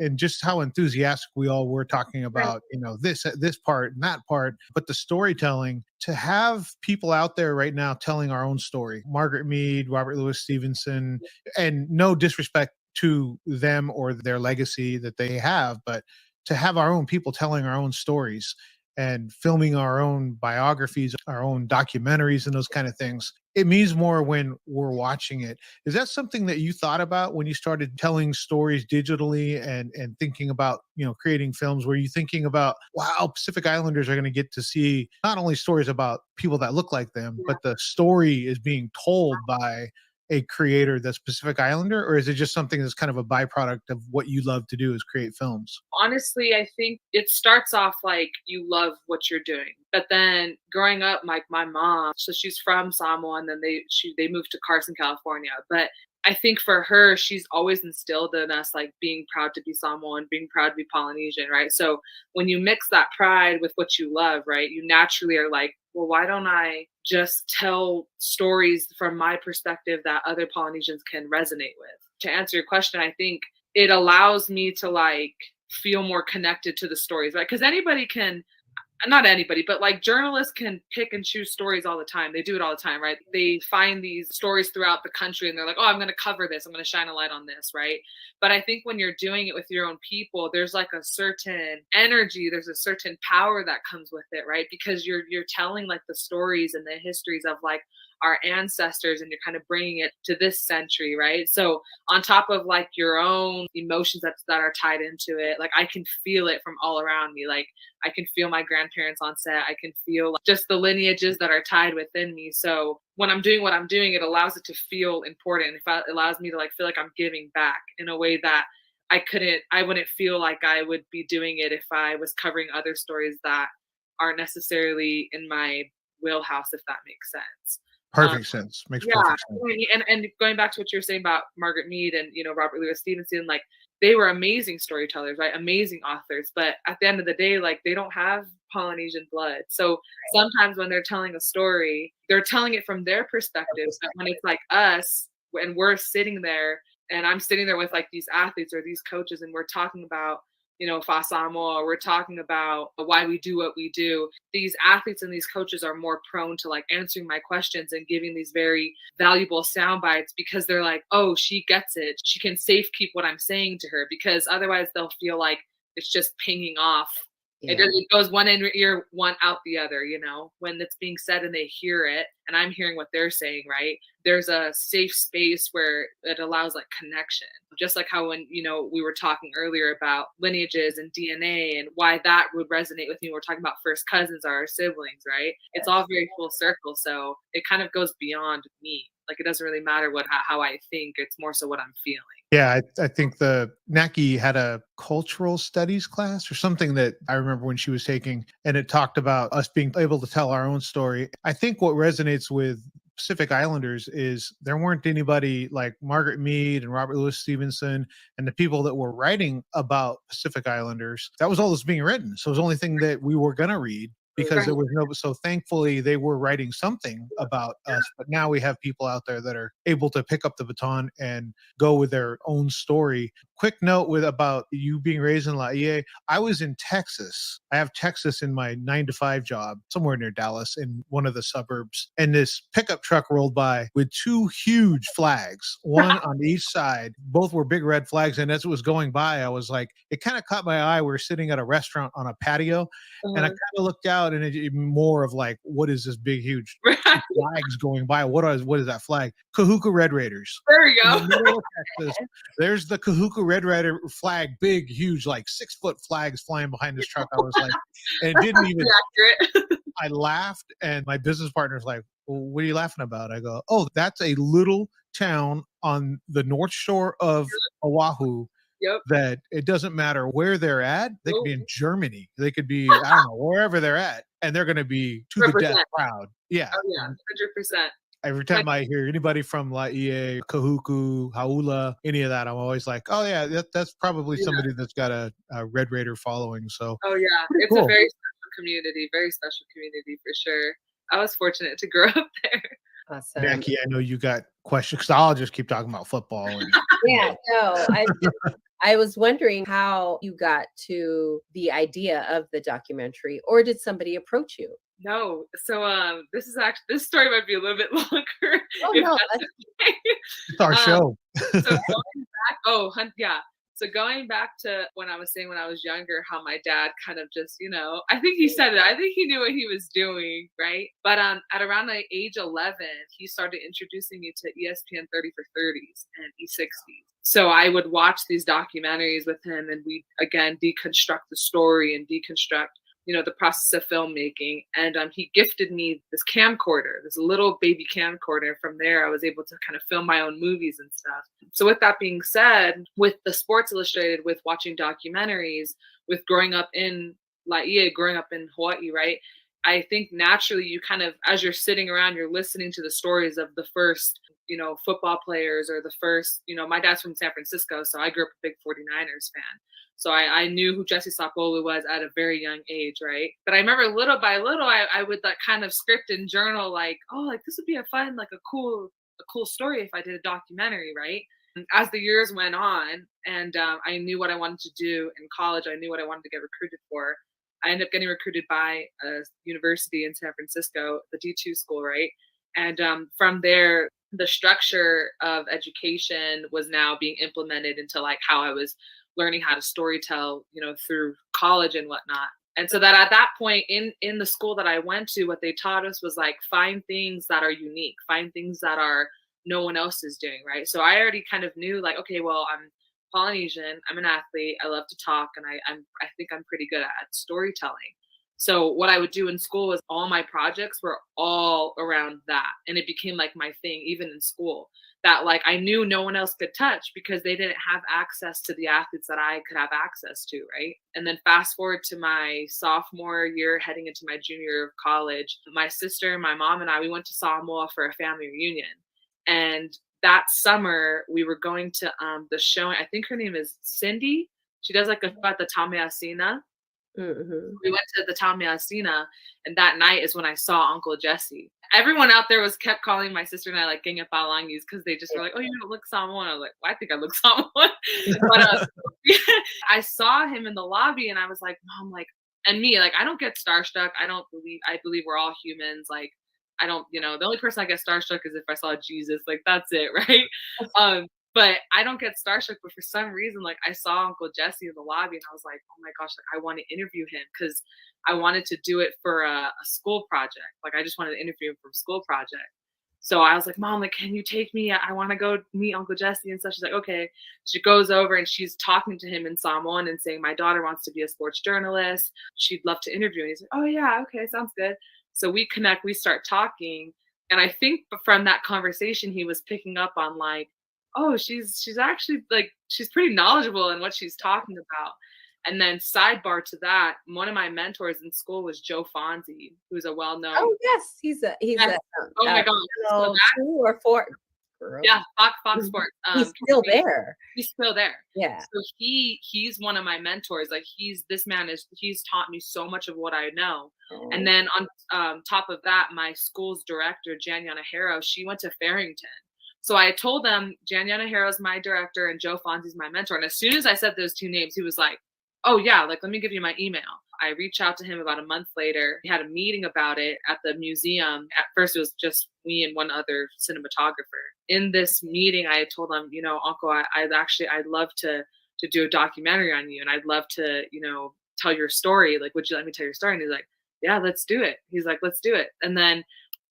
and just how enthusiastic we all were talking about, this part and that part. But the storytelling, to have people out there right now telling our own story, Margaret Mead, Robert Louis Stevenson, and no disrespect to them or their legacy that they have, but to have our own people telling our own stories and filming our own biographies, our own documentaries and those kind of things, it means more when we're watching it. Is that something that you thought about when you started telling stories digitally and thinking about, creating films? Were you thinking about, wow, Pacific Islanders are going to get to see not only stories about people that look like them, but the story is being told by a creator that's Pacific Islander? Or is it just something that's kind of a byproduct of what you love to do is create films? Honestly, I think it starts off like you love what you're doing. But then growing up, like my mom, so she's from Samoa, and then they moved to Carson, California. But I think for her, she's always instilled in us like being proud to be Samoan, being proud to be Polynesian, right? So when you mix that pride with what you love, right, you naturally are like, well, why don't I just tell stories from my perspective that other Polynesians can resonate with? To answer your question, I think it allows me to like feel more connected to the stories, right? Because not anybody, but like journalists can pick and choose stories all the time. They do it all the time, right? They find these stories throughout the country and they're like, oh, I'm going to cover this. I'm going to shine a light on this, right? But I think when you're doing it with your own people, there's like a certain energy, there's a certain power that comes with it, right? Because you're telling like the stories and the histories of like our ancestors, and you're kind of bringing it to this century, right? So on top of like your own emotions that are tied into it, like I can feel it from all around me. Like I can feel my grandparents on set. I can feel like, just the lineages that are tied within me. So when I'm doing what I'm doing, it allows it to feel important. It allows me to like feel like I'm giving back in a way that I wouldn't feel like I would be doing it if I was covering other stories that aren't necessarily in my wheelhouse, if that makes sense. Perfect sense. Makes perfect sense. And going back to what you're saying about Margaret Mead and Robert Louis Stevenson, like they were amazing storytellers, right? Amazing authors, but at the end of the day, like they don't have Polynesian blood. So sometimes when they're telling a story, they're telling it from their perspective. But when it's like us, and we're sitting there, and I'm sitting there with like these athletes or these coaches, and we're talking about Fa Samoa, we're talking about why we do what we do. These athletes and these coaches are more prone to like answering my questions and giving these very valuable sound bites because they're like, oh, she gets it. She can safe keep what I'm saying to her, because otherwise they'll feel like it's just pinging off. Yeah. It goes one in ear, one out the other, when it's being said and they hear it and I'm hearing what they're saying, right? There's a safe space where it allows like connection. Just like how when, we were talking earlier about lineages and DNA and why that would resonate with me. We're talking about first cousins or our siblings, right? It's all very full circle. So it kind of goes beyond me. Like, it doesn't really matter how I think. It's more so what I'm feeling. Yeah, I think the Naki had a cultural studies class or something that I remember when she was taking, and it talked about us being able to tell our own story. I think what resonates with Pacific Islanders is there weren't anybody like Margaret Mead and Robert Louis Stevenson and the people that were writing about Pacific Islanders. That was all that was being written. So it was the only thing that we were going to read, because there was no, so thankfully they were writing something about us. But now we have people out there that are able to pick up the baton and go with their own story. Quick note about you being raised in Laie. I was in Texas. I have Texas in my 9-to-5 job somewhere near Dallas in one of the suburbs. And this pickup truck rolled by with 2 huge flags, one on each side. Both were big red flags. And as it was going by, I was like, it kind of caught my eye. We were sitting at a restaurant on a patio, and I kind of looked out, and it more of like, what is this big, huge flags going by? What is that flag? Kahuku Red Raiders. There you go. In the middle of Texas, there's the Kahuku Red Raider flag, big, huge, like 6-foot flags flying behind this truck. I was like, and it didn't even. Accurate. I laughed, and my business partner's like, well, what are you laughing about? I go, oh, that's a little town on the North Shore of Oahu. Yep. That it doesn't matter where they're at. They could be in Germany. They could be, I don't know, wherever they're at. And they're going to be to the death proud. Yeah. Oh, yeah. 100%. Every time I hear anybody from Laie, Kahuku, Haula, any of that, I'm always like, oh, yeah, that's probably somebody that's got a Red Raider following. So, oh, yeah. It's a very special community for sure. I was fortunate to grow up there. Awesome. Becky, I know you got questions, because I'll just keep talking about football. And, yeah, no, I was wondering how you got to the idea of the documentary, or did somebody approach you? No. So this story might be a little bit longer. Oh, no. Okay. it's our show. So going back, yeah. So going back to when I was saying when I was younger, how my dad kind of just, I think he said it. I think he knew what he was doing, right? But at around the age 11, he started introducing me to ESPN 30 for 30s and E60s. So I would watch these documentaries with him, and we again deconstruct the story and deconstruct the process of filmmaking. And he gifted me this camcorder, this little baby camcorder. From there, I was able to kind of film my own movies and stuff. So with that being said, with the Sports Illustrated, with watching documentaries, with growing up in Laie, growing up in Hawaii, right? I think naturally you kind of, as you're sitting around, you're listening to the stories of the first, football players, or the first, my dad's from San Francisco, so I grew up a big 49ers fan. So I knew who Jesse Sapolu was at a very young age, right? But I remember little by little, I would like kind of script and journal like, oh, like this would be a fun, like a cool story if I did a documentary, right? And as the years went on, and I knew what I wanted to do in college, I knew what I wanted to get recruited for. I ended up getting recruited by a university in San Francisco, the D2 school, right? And from there, the structure of education was now being implemented into like how I was learning how to storytell, through college and whatnot. And so that at that point in the school that I went to, what they taught us was like, find things that are unique, find things that are no one else is doing, right? So I already kind of knew like, okay, well, I'm Polynesian, I'm an athlete, I love to talk, and I think I'm pretty good at storytelling. So what I would do in school was all my projects were all around that. And it became like my thing, even in school, that like I knew no one else could touch because they didn't have access to the athletes that I could have access to, right? And then fast forward to my sophomore year, heading into my junior year of college, my sister, my mom, and we went to Samoa for a family reunion. And that summer we were going to the show. I think her name is Cindy. She does like about the Tameasina. Mm-hmm. We went to the Tameasina, and that night is when I saw Uncle Jesse. Everyone out there kept calling my sister and I like Genya Palangis because they just were like, oh, you don't look Samoan. I was like, well, I think I look Samoan. But I saw him in the lobby, and I was like, Mom, like, and me, like, I don't get starstruck. I believe we're all humans. Like, I don't, the only person I get starstruck is if I saw Jesus. Like, that's it, right? But I don't get starstruck. But for some reason, like, I saw Uncle Jesse in the lobby, and I was like, oh my gosh, like, I want to interview him because I wanted to do it for a school project. Like, I just wanted to interview him for a school project. So I was like, Mom, like, can you take me? I want to go meet Uncle Jesse and stuff. She's like, okay. She goes over and she's talking to him in Samoan and saying, my daughter wants to be a sports journalist. She'd love to interview. And he's like, oh yeah, okay, sounds good. So we connect, we start talking. And I think from that conversation, he was picking up on like, oh, she's actually like, she's pretty knowledgeable in what she's talking about. And then sidebar to that, one of my mentors in school was Joe Fonzie, who's a well-known. Oh yes, he's Yes. Oh my God. So 2 or 4. Girl. Yeah, Fox Sports. He's still there. He's still there. Yeah. So he's one of my mentors. Like he's taught me so much of what I know. Oh. And then on top of that, my school's director, Janiana Harrow, she went to Farrington. So I told them Janiana Harrow's my director and Joe Fonzie's my mentor. And as soon as I said those two names, he was like, oh yeah, like let me give you my email. I reached out to him about a month later. We had a meeting about it at the museum. At first, it was just me and one other cinematographer. In this meeting, I told him, you know, Uncle, I'd love to do a documentary on you, and I'd love to, you know, tell your story. Like, would you let me tell your story? And he's like, yeah, let's do it. He's like, let's do it. And then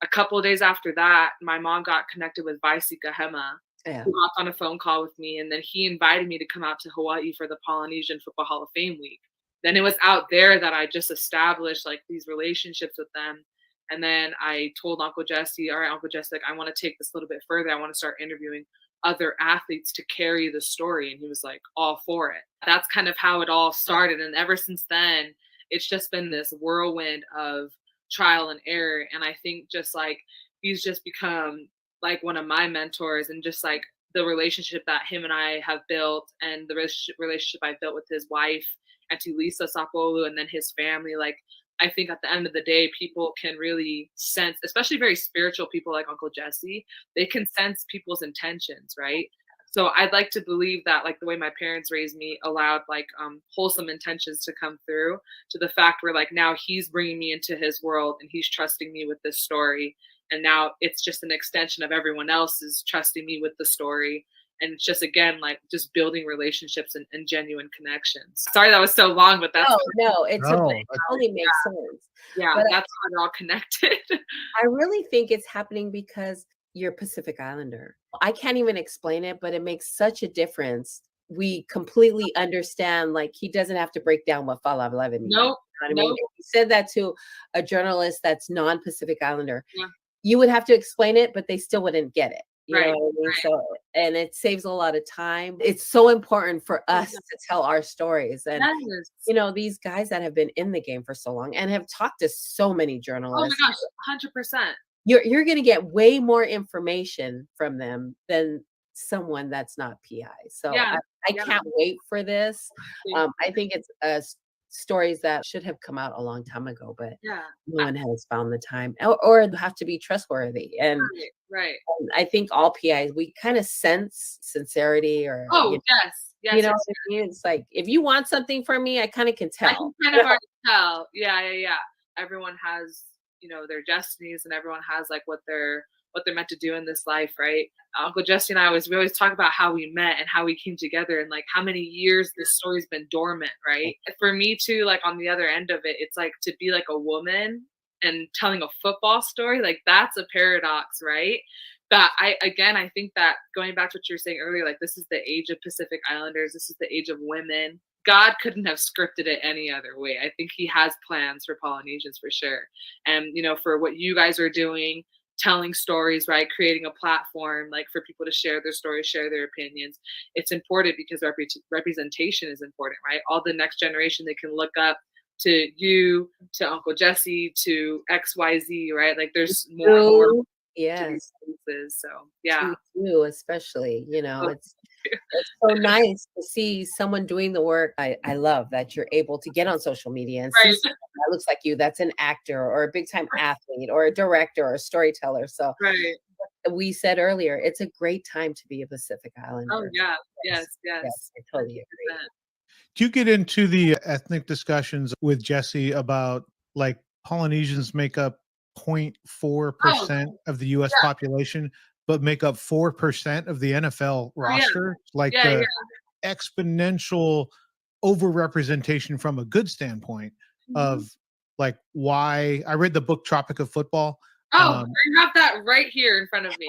a couple of days after that, my mom got connected with Vaisika Hema, who hopped on a phone call with me, and then he invited me to come out to Hawaii for the Polynesian Football Hall of Fame week. Then it was out there that I just established like these relationships with them. And then I told Uncle Jesse, all right, Uncle Jesse, like I want to take this a little bit further. I want to start interviewing other athletes to carry the story. And he was like all for it. That's kind of how it all started. And ever since then, it's just been this whirlwind of trial and error. And I think just like he's just become like one of my mentors, and just like the relationship that him and I have built, and the relationship I built with his wife, Auntie Lisa Sapolu, and then his family. Like, I think at the end of the day, people can really sense, especially very spiritual people like Uncle Jesse, they can sense people's intentions, right? So I'd like to believe that like the way my parents raised me allowed like wholesome intentions to come through, to the fact where like now he's bringing me into his world and he's trusting me with this story. And now it's just an extension of everyone else is trusting me with the story. And it's just, again, like just building relationships and genuine connections. Sorry that was so long, but that's it totally makes sense. Yeah, but that's how they're all connected. I really think it's happening because you're Pacific Islander. I can't even explain it, but it makes such a difference. We completely understand, like, he doesn't have to break down what Fala 11 means. Nope. You know what I mean? If you said that to a journalist that's non-Pacific Islander, Yeah. you would have to explain it, but they still wouldn't get it. You Right, know what I mean? right. So, and it saves a lot of time. It's so important for us to tell our stories. And, Yes. you know, these guys that have been in the game for so long and have talked to so many Oh journalists. my gosh, 100%. You're going to get way more information from them than someone that's not PI. So Yeah, I can't wait for this. I think it's stories that should have come out a long time ago, but Yeah. no one has found the time, or have to be trustworthy. And Right. I think all PIs, we kind of sense sincerity, or Oh, you yes. Yes. know yes. what I mean? It's like, if you want something from me, I kind of can I tell. can kind of already tell. Yeah. Everyone has, you know, their destinies, and everyone has like what they're meant to do in this life, right? Uncle Jesse and I we always talk about how we met and how we came together, and like how many years this story's been dormant, right? For me too, like on the other end of it, it's like to be like a woman and telling a football story, like that's a paradox, right? But I think that going back to what you were saying earlier, like this is the age of Pacific Islanders, this is the age of women. God couldn't have scripted it any other way. I think he has plans for Polynesians for sure. And, you know, for what you guys are doing, telling stories, right? Creating a platform like for people to share their stories, share their opinions. It's important because representation is important, right? All the next generation, they can look up to you, to Uncle Jesse, to XYZ, right? Like there's more. Yes. So yeah. To you especially, you know, it's so nice to see someone doing the work. I love that you're able to get on social media and see someone that looks like you, that's an actor or a big time athlete or a director or a storyteller. So we said earlier, it's a great time to be a Pacific Islander. Oh yeah. Yes. I totally agree. Do you get into the ethnic discussions with Jesse about like Polynesians make up 0.4% of the U.S. population, but make up 4% of the NFL roster? Like the exponential overrepresentation from a good standpoint of like why I read the book Tropic of Football. I have that right here in front of me.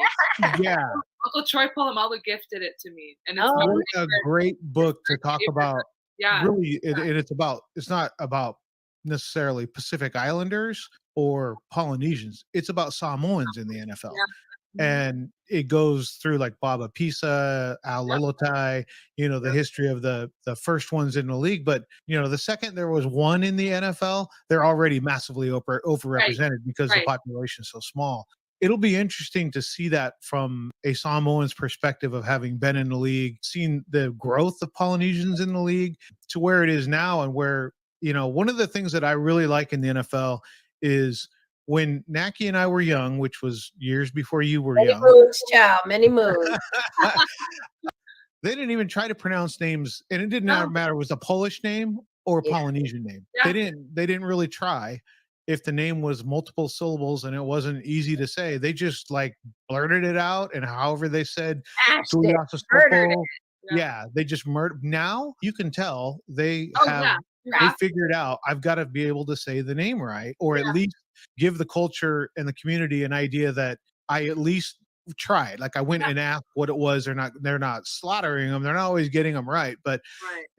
Yeah. Uncle Troy Polamalu gifted it to me. And it's really a great book to talk about. Yeah. Really, it's not about necessarily Pacific Islanders or Polynesians. It's about Samoans in the NFL. And it goes through like Baba Pisa, Al Lolotai, the history of the first ones in the league. But, the second there was one in the NFL, they're already massively overrepresented because the population is so small. It'll be interesting to see that from a Samoan's perspective of having been in the league, seen the growth of Polynesians in the league to where it is now, and where, one of the things that I really like in the NFL is when Naki and I were young, which was years before you were young. Many moves, child. Many moves. They didn't even try to pronounce names, and it did not matter was a Polish name or a Polynesian name. Yeah. They didn't really try. If the name was multiple syllables and it wasn't easy to say, they just like blurted it out, and however they said, they just murdered. Now you can tell they they figured out I've got to be able to say the name right, or at least give the culture and the community an idea that I at least tried. Like I went and asked what it was. They're not slaughtering them. They're not always getting them right, but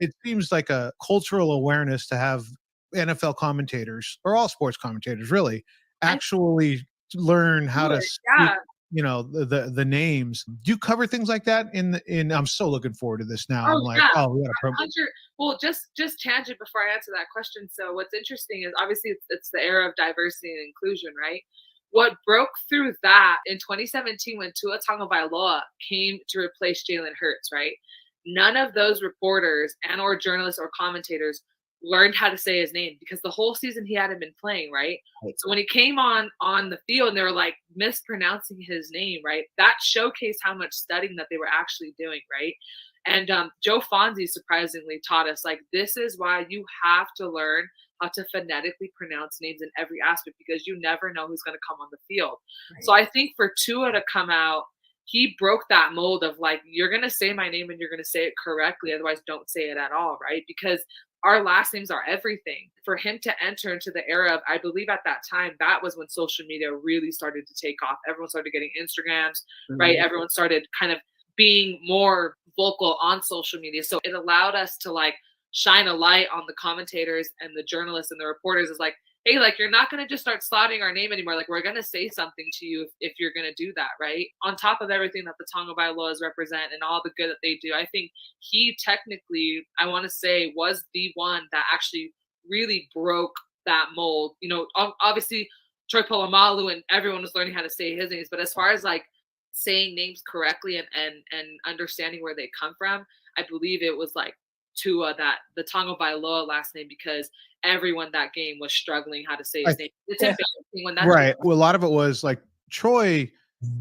it seems like a cultural awareness to have NFL commentators, or all sports commentators really, actually learn how to speak, the names. Do you cover things like that in I'm so looking forward to this now. I'm like, we got a well, just tangent before I answer that question. So what's interesting is obviously it's the era of diversity and inclusion, right? What broke through that in 2017 when Tua Tagovailoa came to replace Jalen Hurts, right? None of those reporters and or journalists or commentators learned how to say his name, because the whole season he hadn't been playing, right? So when he came on the field and they were like mispronouncing his name, right? That showcased how much studying that they were actually doing, right? And Joe Fonzie surprisingly taught us, like, this is why you have to learn how to phonetically pronounce names in every aspect, because you never know who's going to come on the field. Right. So I think for Tua to come out, he broke that mold of like, you're going to say my name and you're going to say it correctly. Otherwise, don't say it at all, right? Because our last names are everything. For him to enter into the era of, I believe at that time, that was when social media really started to take off. Everyone started getting Instagrams, right? Everyone started kind of being more vocal on social media. So it allowed us to like shine a light on the commentators and the journalists and the reporters. Is like, hey, like, you're not going to just start slaughtering our name anymore. Like, we're going to say something to you if you're going to do that, right? On top of everything that the Tagovailoas represent and all the good that they do, I think he technically, I want to say, was the one that actually really broke that mold. Obviously, Troy Polamalu and everyone was learning how to say his names. But as far as, like, saying names correctly and understanding where they come from, I believe it was, like, Tua, that the Tagovailoa last name, because everyone that game was struggling how to say his name. It's embarrassing when that's right. Well, a lot of it was like Troy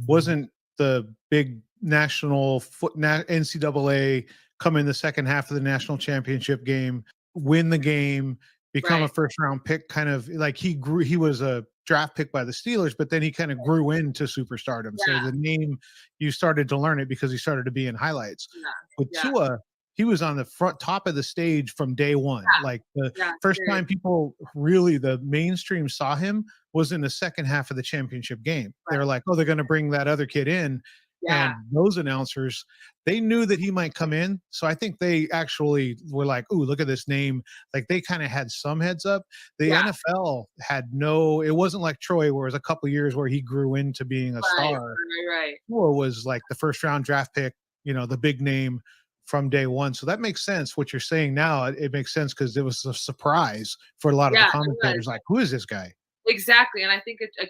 wasn't the big national NCAA come in the second half of the national championship game, win the game, become a first round pick. Kind of like he was a draft pick by the Steelers, but then he kind of grew into superstardom. So the name, you started to learn it because he started to be in highlights. With Tua, he was on the top of the stage from day one. Like the first time people really, the mainstream saw him was in the second half of the championship game. They were like, oh, they're going to bring that other kid in. And those announcers, they knew that he might come in. So I think they actually were like, ooh, look at this name. Like they kind of had some heads up. The NFL had it wasn't like Troy, where it was a couple years where he grew into being a star. Right. Or was like the first round draft pick, the big name from day one. So that makes sense. What you're saying now, it makes sense because it was a surprise for a lot of the commentators. Like, who is this guy? Exactly. And I think I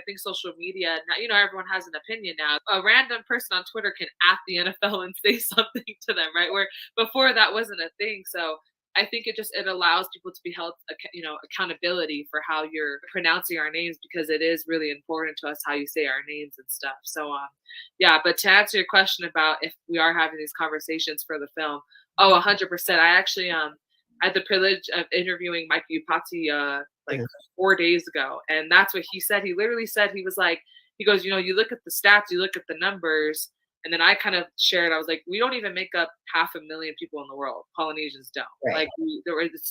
think social media, everyone has an opinion now. A random person on Twitter can at the NFL and say something to them, right? Where before that wasn't a thing. So I think it allows people to be held, accountability for how you're pronouncing our names, because it is really important to us how you say our names and stuff. So, but to answer your question about if we are having these conversations for the film, 100%. I actually had the privilege of interviewing Mike Upati 4 days ago, and that's what he said. He literally said, he was like, he goes, you look at the stats, you look at the numbers. And then I kind of shared, I was like, we don't even make up 500,000 people in the world. Polynesians don't. Right. Like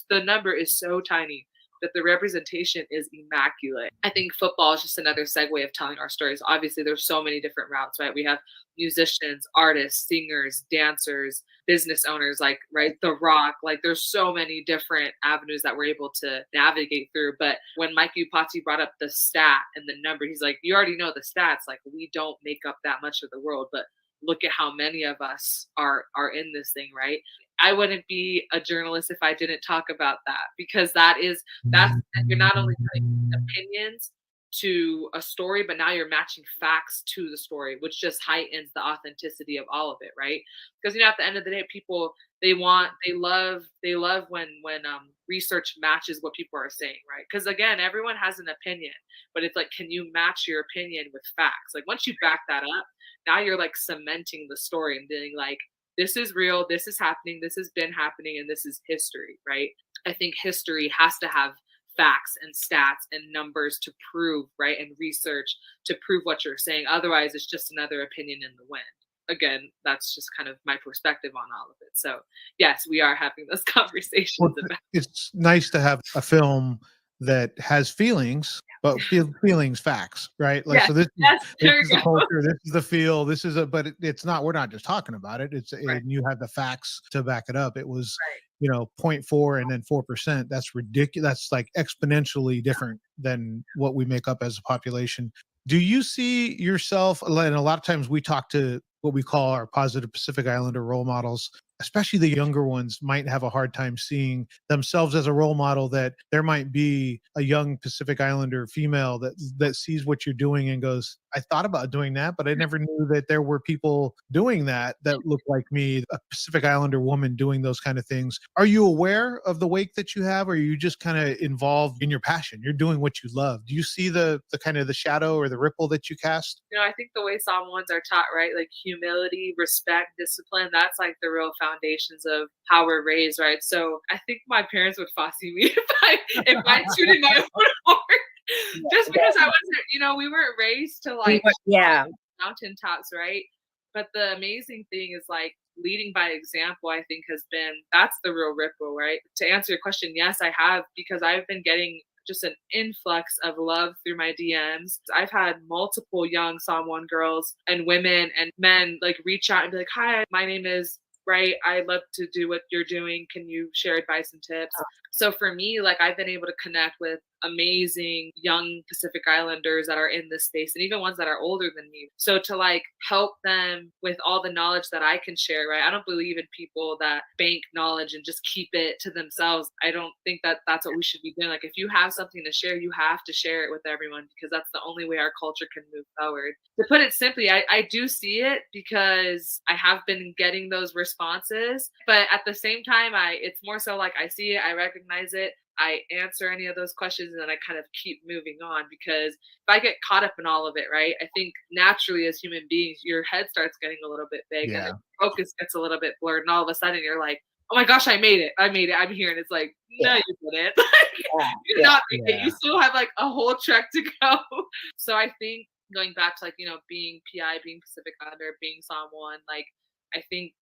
the number is so tiny. but the representation is immaculate. I think football is just another segue of telling our stories. Obviously, there's so many different routes, right? We have musicians, artists, singers, dancers, business owners, like, right, The Rock. Like, there's so many different avenues that we're able to navigate through. But when Mike Upati brought up the stat and the number, he's like, you already know the stats. Like, we don't make up that much of the world, but look at how many of us are in this thing, right? I wouldn't be a journalist if I didn't talk about that, because you're not only putting opinions to a story, but now you're matching facts to the story, which just heightens the authenticity of all of it, right? Because, you know, at the end of the day, people, they love when research matches what people are saying, right? Because again, everyone has an opinion, but it's like, can you match your opinion with facts? Like, once you back that up, now you're like cementing the story and being like, this is real, this is happening, this has been happening, and this is history, right? I think history has to have facts and stats and numbers to prove, right? And research to prove what you're saying. Otherwise, it's just another opinion in the wind. Again, that's just kind of my perspective on all of it. So yes, we are having those conversations about. It's nice to have a film that has feelings, but feelings facts, right? Like, so this is the culture, this is the feel, but it's not, we're not just talking about it. And you have the facts to back it up. It was, 0.4 and then 4%. That's ridiculous. That's like exponentially different than what we make up as a population. Do you see yourself, and a lot of times we talk to what we call our positive Pacific Islander role models, especially the younger ones might have a hard time seeing themselves as a role model, that there might be a young Pacific Islander female that sees what you're doing and goes, I thought about doing that, but I never knew that there were people doing that look like me, a Pacific Islander woman doing those kind of things. Are you aware of the wake that you have, or are you just kind of involved in your passion? You're doing what you love. Do you see the kind of the shadow or the ripple that you cast? I think the way Samoans are taught, right? Like humility, respect, discipline, that's like the real foundations of how we're raised, right? So I think my parents would fussy me if I tooted my own horn. Just because I wasn't, we weren't raised to like mountaintops, right? But the amazing thing is like leading by example, I think that's the real ripple, right? To answer your question, yes, I have, because I've been getting just an influx of love through my DMs. I've had multiple young Samoan girls and women and men like reach out and be like, hi, my name is right. I love to do what you're doing. Can you share advice and tips? So for me, like I've been able to connect with amazing young Pacific Islanders that are in this space, and even ones that are older than me. So to like help them with all the knowledge that I can share, right? I don't believe in people that bank knowledge and just keep it to themselves. I don't think that that's what we should be doing. Like if you have something to share, you have to share it with everyone, because that's the only way our culture can move forward. To put it simply, I do see it because I have been getting those responses, but at the same time, it's more so like I see it, I recognize it, I answer any of those questions, and then I kind of keep moving on, because if I get caught up in all of it, right, I think naturally as human beings, your head starts getting a little bit big and the focus gets a little bit blurred, and all of a sudden you're like, oh my gosh, I made it, I'm here. And it's like, no, you didn't. You're not making it. You still have like a whole trek to go. So I think going back to like, being PI, being Pacific Islander, being Samoan, like I think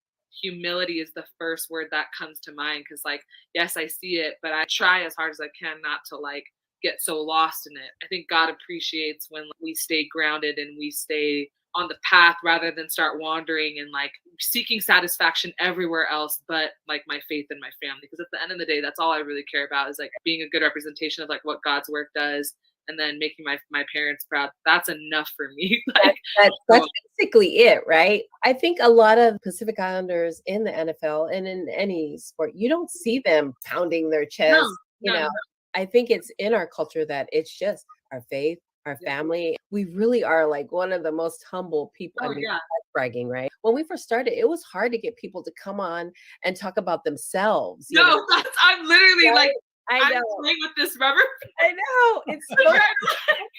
humility is the first word that comes to mind, because like, yes, I see it, but I try as hard as I can not to like get so lost in it. I think God appreciates when we stay grounded and we stay on the path rather than start wandering and like seeking satisfaction everywhere else but like my faith and my family, because at the end of the day, that's all I really care about, is like being a good representation of like what God's work does, and then making my parents proud. That's enough for me. Like that's basically it, right? I think a lot of Pacific Islanders in the NFL and in any sport, you don't see them pounding their chest. No. I think it's in our culture that it's just our faith, our family. We really are like one of the most humble people. Bragging, right? When we first started, it was hard to get people to come on and talk about themselves. I'm literally like, I'm playing with this rubber. I know. It's so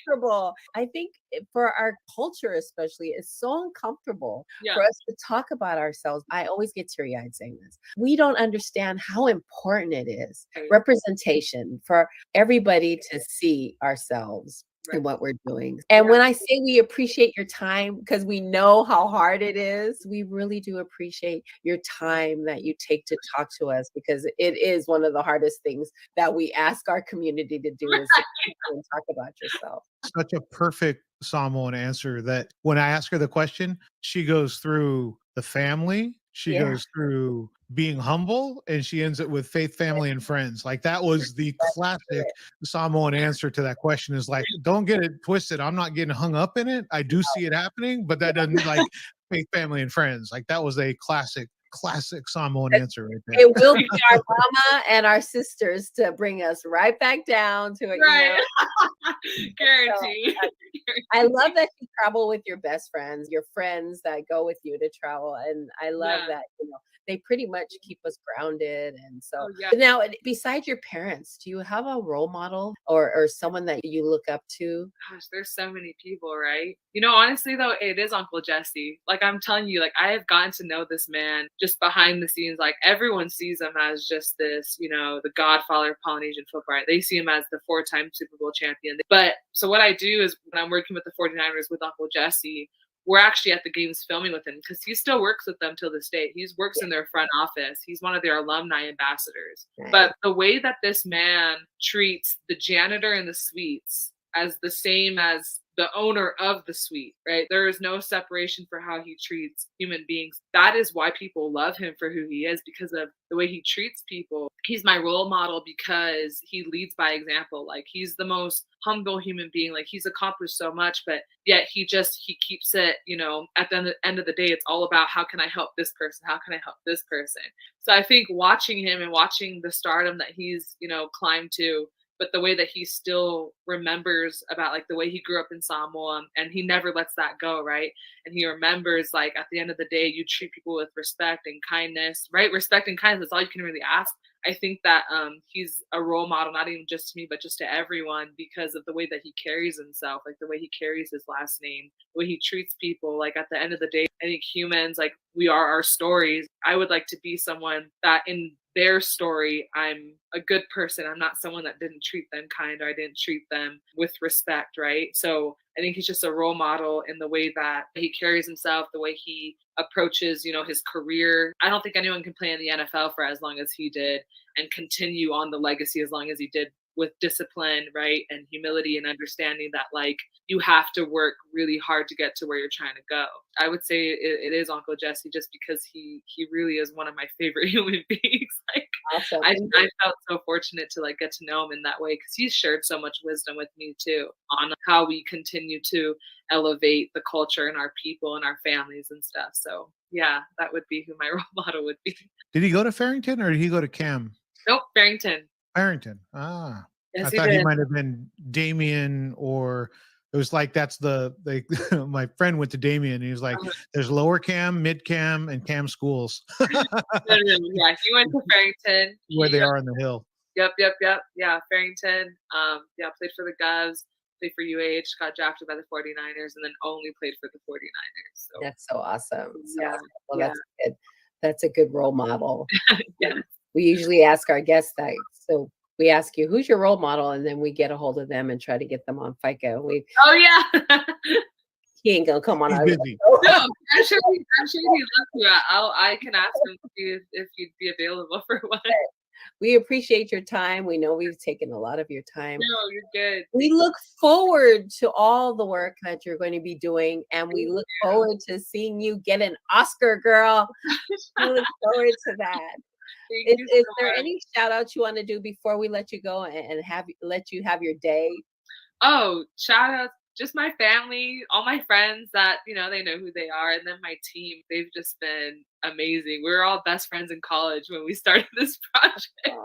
uncomfortable. I think for our culture especially, it's so uncomfortable for us to talk about ourselves. I always get teary-eyed saying this. We don't understand how important it is. Representation for everybody to see ourselves. and what we're doing. And when I say we appreciate your time, because we know how hard it is, we really do appreciate your time that you take to talk to us, because it is one of the hardest things that we ask our community to do is to and talk about yourself. Such a perfect Samoan answer that when I ask her the question, she goes through the family, she goes through being humble, and she ends it with faith, family, and friends. Like that was the classic Samoan answer to that question is like, don't get it twisted. I'm not getting hung up in it. I do see it happening, but that doesn't like faith, family, and friends. Like that was a classic Samoan answer right there. It will be our mama and our sisters to bring us right back down to it. Right. Guarantee. So, I love that you travel with your best friends, your friends that go with you to travel. And I love that, they pretty much keep us grounded. And so now, besides your parents, do you have a role model or someone that you look up to? Gosh, there's so many people, right? Honestly, though, it is Uncle Jesse. Like I'm telling you, like I have gotten to know this man just behind the scenes. Like everyone sees him as just this, the godfather of Polynesian football. Right? They see him as the 4-time Super Bowl champion. But so what I do is when I'm working with the 49ers with Uncle Jesse, we're actually at the games filming with him because he still works with them till this day. He works in their front office. He's one of their alumni ambassadors. Right. But the way that this man treats the janitor in the suites as the same as the owner of the suite, right? There is no separation for how he treats human beings. That is why people love him for who he is, because of the way he treats people. He's my role model because he leads by example. Like he's the most humble human being. Like he's accomplished so much, but yet he keeps it, at the end of the day, it's all about how can I help this person? How can I help this person? So I think watching him and watching the stardom that he's, climbed to, but the way that he still remembers about like the way he grew up in Samoa, and he never lets that go, right? And he remembers like at the end of the day, you treat people with respect and kindness, right? Respect and kindness, that's all you can really ask. I think that he's a role model, not even just to me, but just to everyone, because of the way that he carries himself, like the way he carries his last name, the way he treats people. Like at the end of the day, I think humans, like we are our stories. I would like to be someone that in their story, I'm a good person. I'm not someone that didn't treat them kind, or I didn't treat them with respect, right? So I think he's just a role model in the way that he carries himself, the way he approaches, his career. I don't think anyone can play in the NFL for as long as he did and continue on the legacy as long as he did, with discipline, right? And humility and understanding that like you have to work really hard to get to where you're trying to go. I would say it is Uncle Jesse, just because he really is one of my favorite human beings. Like awesome. I felt so fortunate to like get to know him in that way, because he's shared so much wisdom with me too on how we continue to elevate the culture and our people and our families and stuff. So yeah, that would be who my role model would be. Did he go to Farrington or did he go to Cam? Nope, Farrington. Farrington. Ah. Yes, I thought he might have been Damien, or it was like my friend went to Damien and he was like, there's lower Cam, mid Cam, and Cam schools. Yeah, he went to Farrington. Where they are on the hill. Yep. Yeah, Farrington. Played for the Govs, played for UH, got drafted by the 49ers, and then only played for the 49ers. So that's so awesome. Awesome. Well, that's good. That's a good role model. Yeah. We usually ask our guests that. So we ask you, who's your role model? And then we get a hold of them and try to get them on FICA. Oh, yeah. He ain't going to come on our No, I'm sure he'd love to. I can ask him if you'd be available for one. We appreciate your time. We know we've taken a lot of your time. No, you're good. We look forward to all the work that you're going to be doing. And we look forward to seeing you get an Oscar, girl. We look forward to that. Is there any shout outs you want to do before we let you go and let you have your day? Oh, shout outs. Just my family, all my friends that, they know who they are. And then my team, they've just been amazing. We were all best friends in college when we started this project. Oh.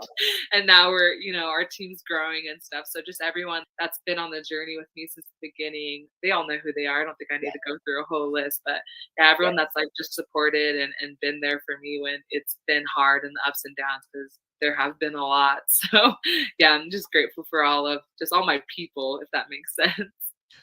And now we're, our team's growing and stuff. So just everyone that's been on the journey with me since the beginning, they all know who they are. I don't think I need to go through a whole list, but yeah, everyone that's like just supported and been there for me when it's been hard and the ups and downs, because there have been a lot. So yeah, I'm just grateful for all my people, if that makes sense.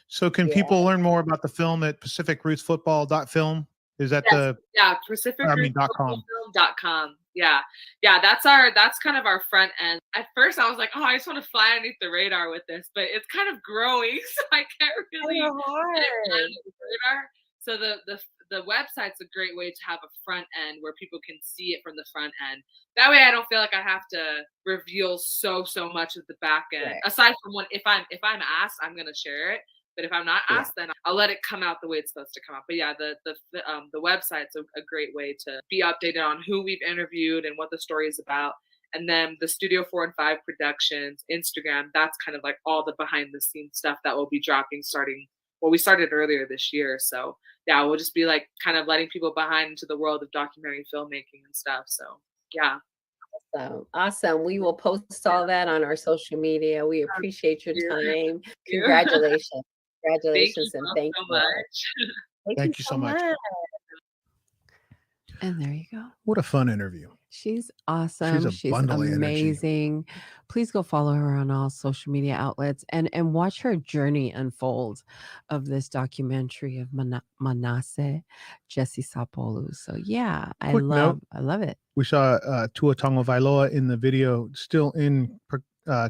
So can people learn more about the film at PacificRootsFootball.film? Is that .com? PacificRootsFootballFilm.com. Yeah, that's kind of our front end. At first I was like, oh, I just want to fly underneath the radar with this, but it's kind of growing, so I can't really get it under the radar. So the website's a great way to have a front end where people can see it from the front end. That way I don't feel like I have to reveal so much of the back end. Right. Aside from if I'm asked, I'm gonna share it. But if I'm not asked, then I'll let it come out the way it's supposed to come out. But yeah, the website's a great way to be updated on who we've interviewed and what the story is about. And then the Studio 4 and 5 Productions Instagram, that's kind of like all the behind the scenes stuff that will be dropping we started earlier this year. So yeah, we'll just be like kind of letting people behind into the world of documentary filmmaking and stuff. So yeah. Awesome. We will post all that on our social media. We appreciate your time. Congratulations. Congratulations and thank you so much. Thank you so much. And there you go. What a fun interview. She's awesome. She's amazing. Please go follow her on all social media outlets and watch her journey unfold of this documentary of Manasseh Jesse Sapolu. So yeah, I love it. We saw Tua Tagovailoa in the video, still in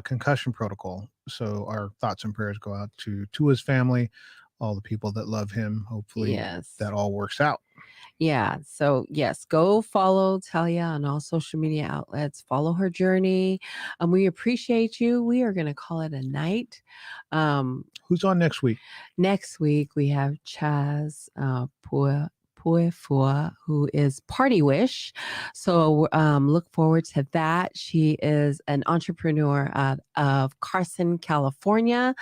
concussion protocol. So our thoughts and prayers go out to Tua's family, all the people that love him. Hopefully that all works out. Yeah. So yes, go follow Talia on all social media outlets. Follow her journey. We appreciate you. We are going to call it a night. Who's on next week? Next week we have Chaz Puefua, who is Party Wish. So look forward to that. She is an entrepreneur out of Carson, California.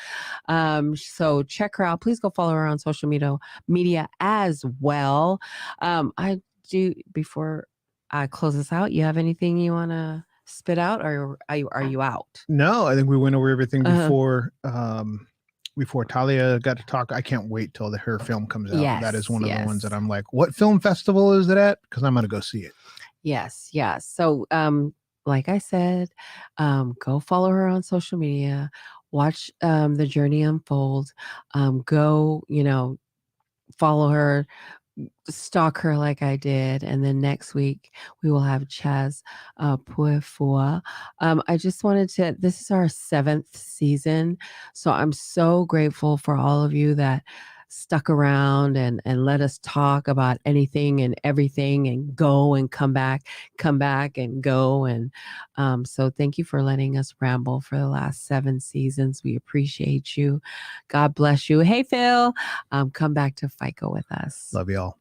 So check her out. Please go follow her on social media as well. I do, before I close this out, you have anything you want to spit out, or are you out? No, I think we went over everything before Talia got to talk. I can't wait till her film comes out. Yes, that is one of the ones that I'm like, what film festival is it at? Because I'm going to go see it. Yes. So, like I said, go follow her on social media, watch the journey unfold, go, follow her, stalk her like I did. And then next week we will have Chaz Puefua. I just wanted to, this is our 7th season. So I'm so grateful for all of you that stuck around and let us talk about anything and everything and go and come back and go. And so thank you for letting us ramble for the last 7 seasons. We appreciate you. God bless you. Hey, Phil, come back to FICA with us. Love y'all.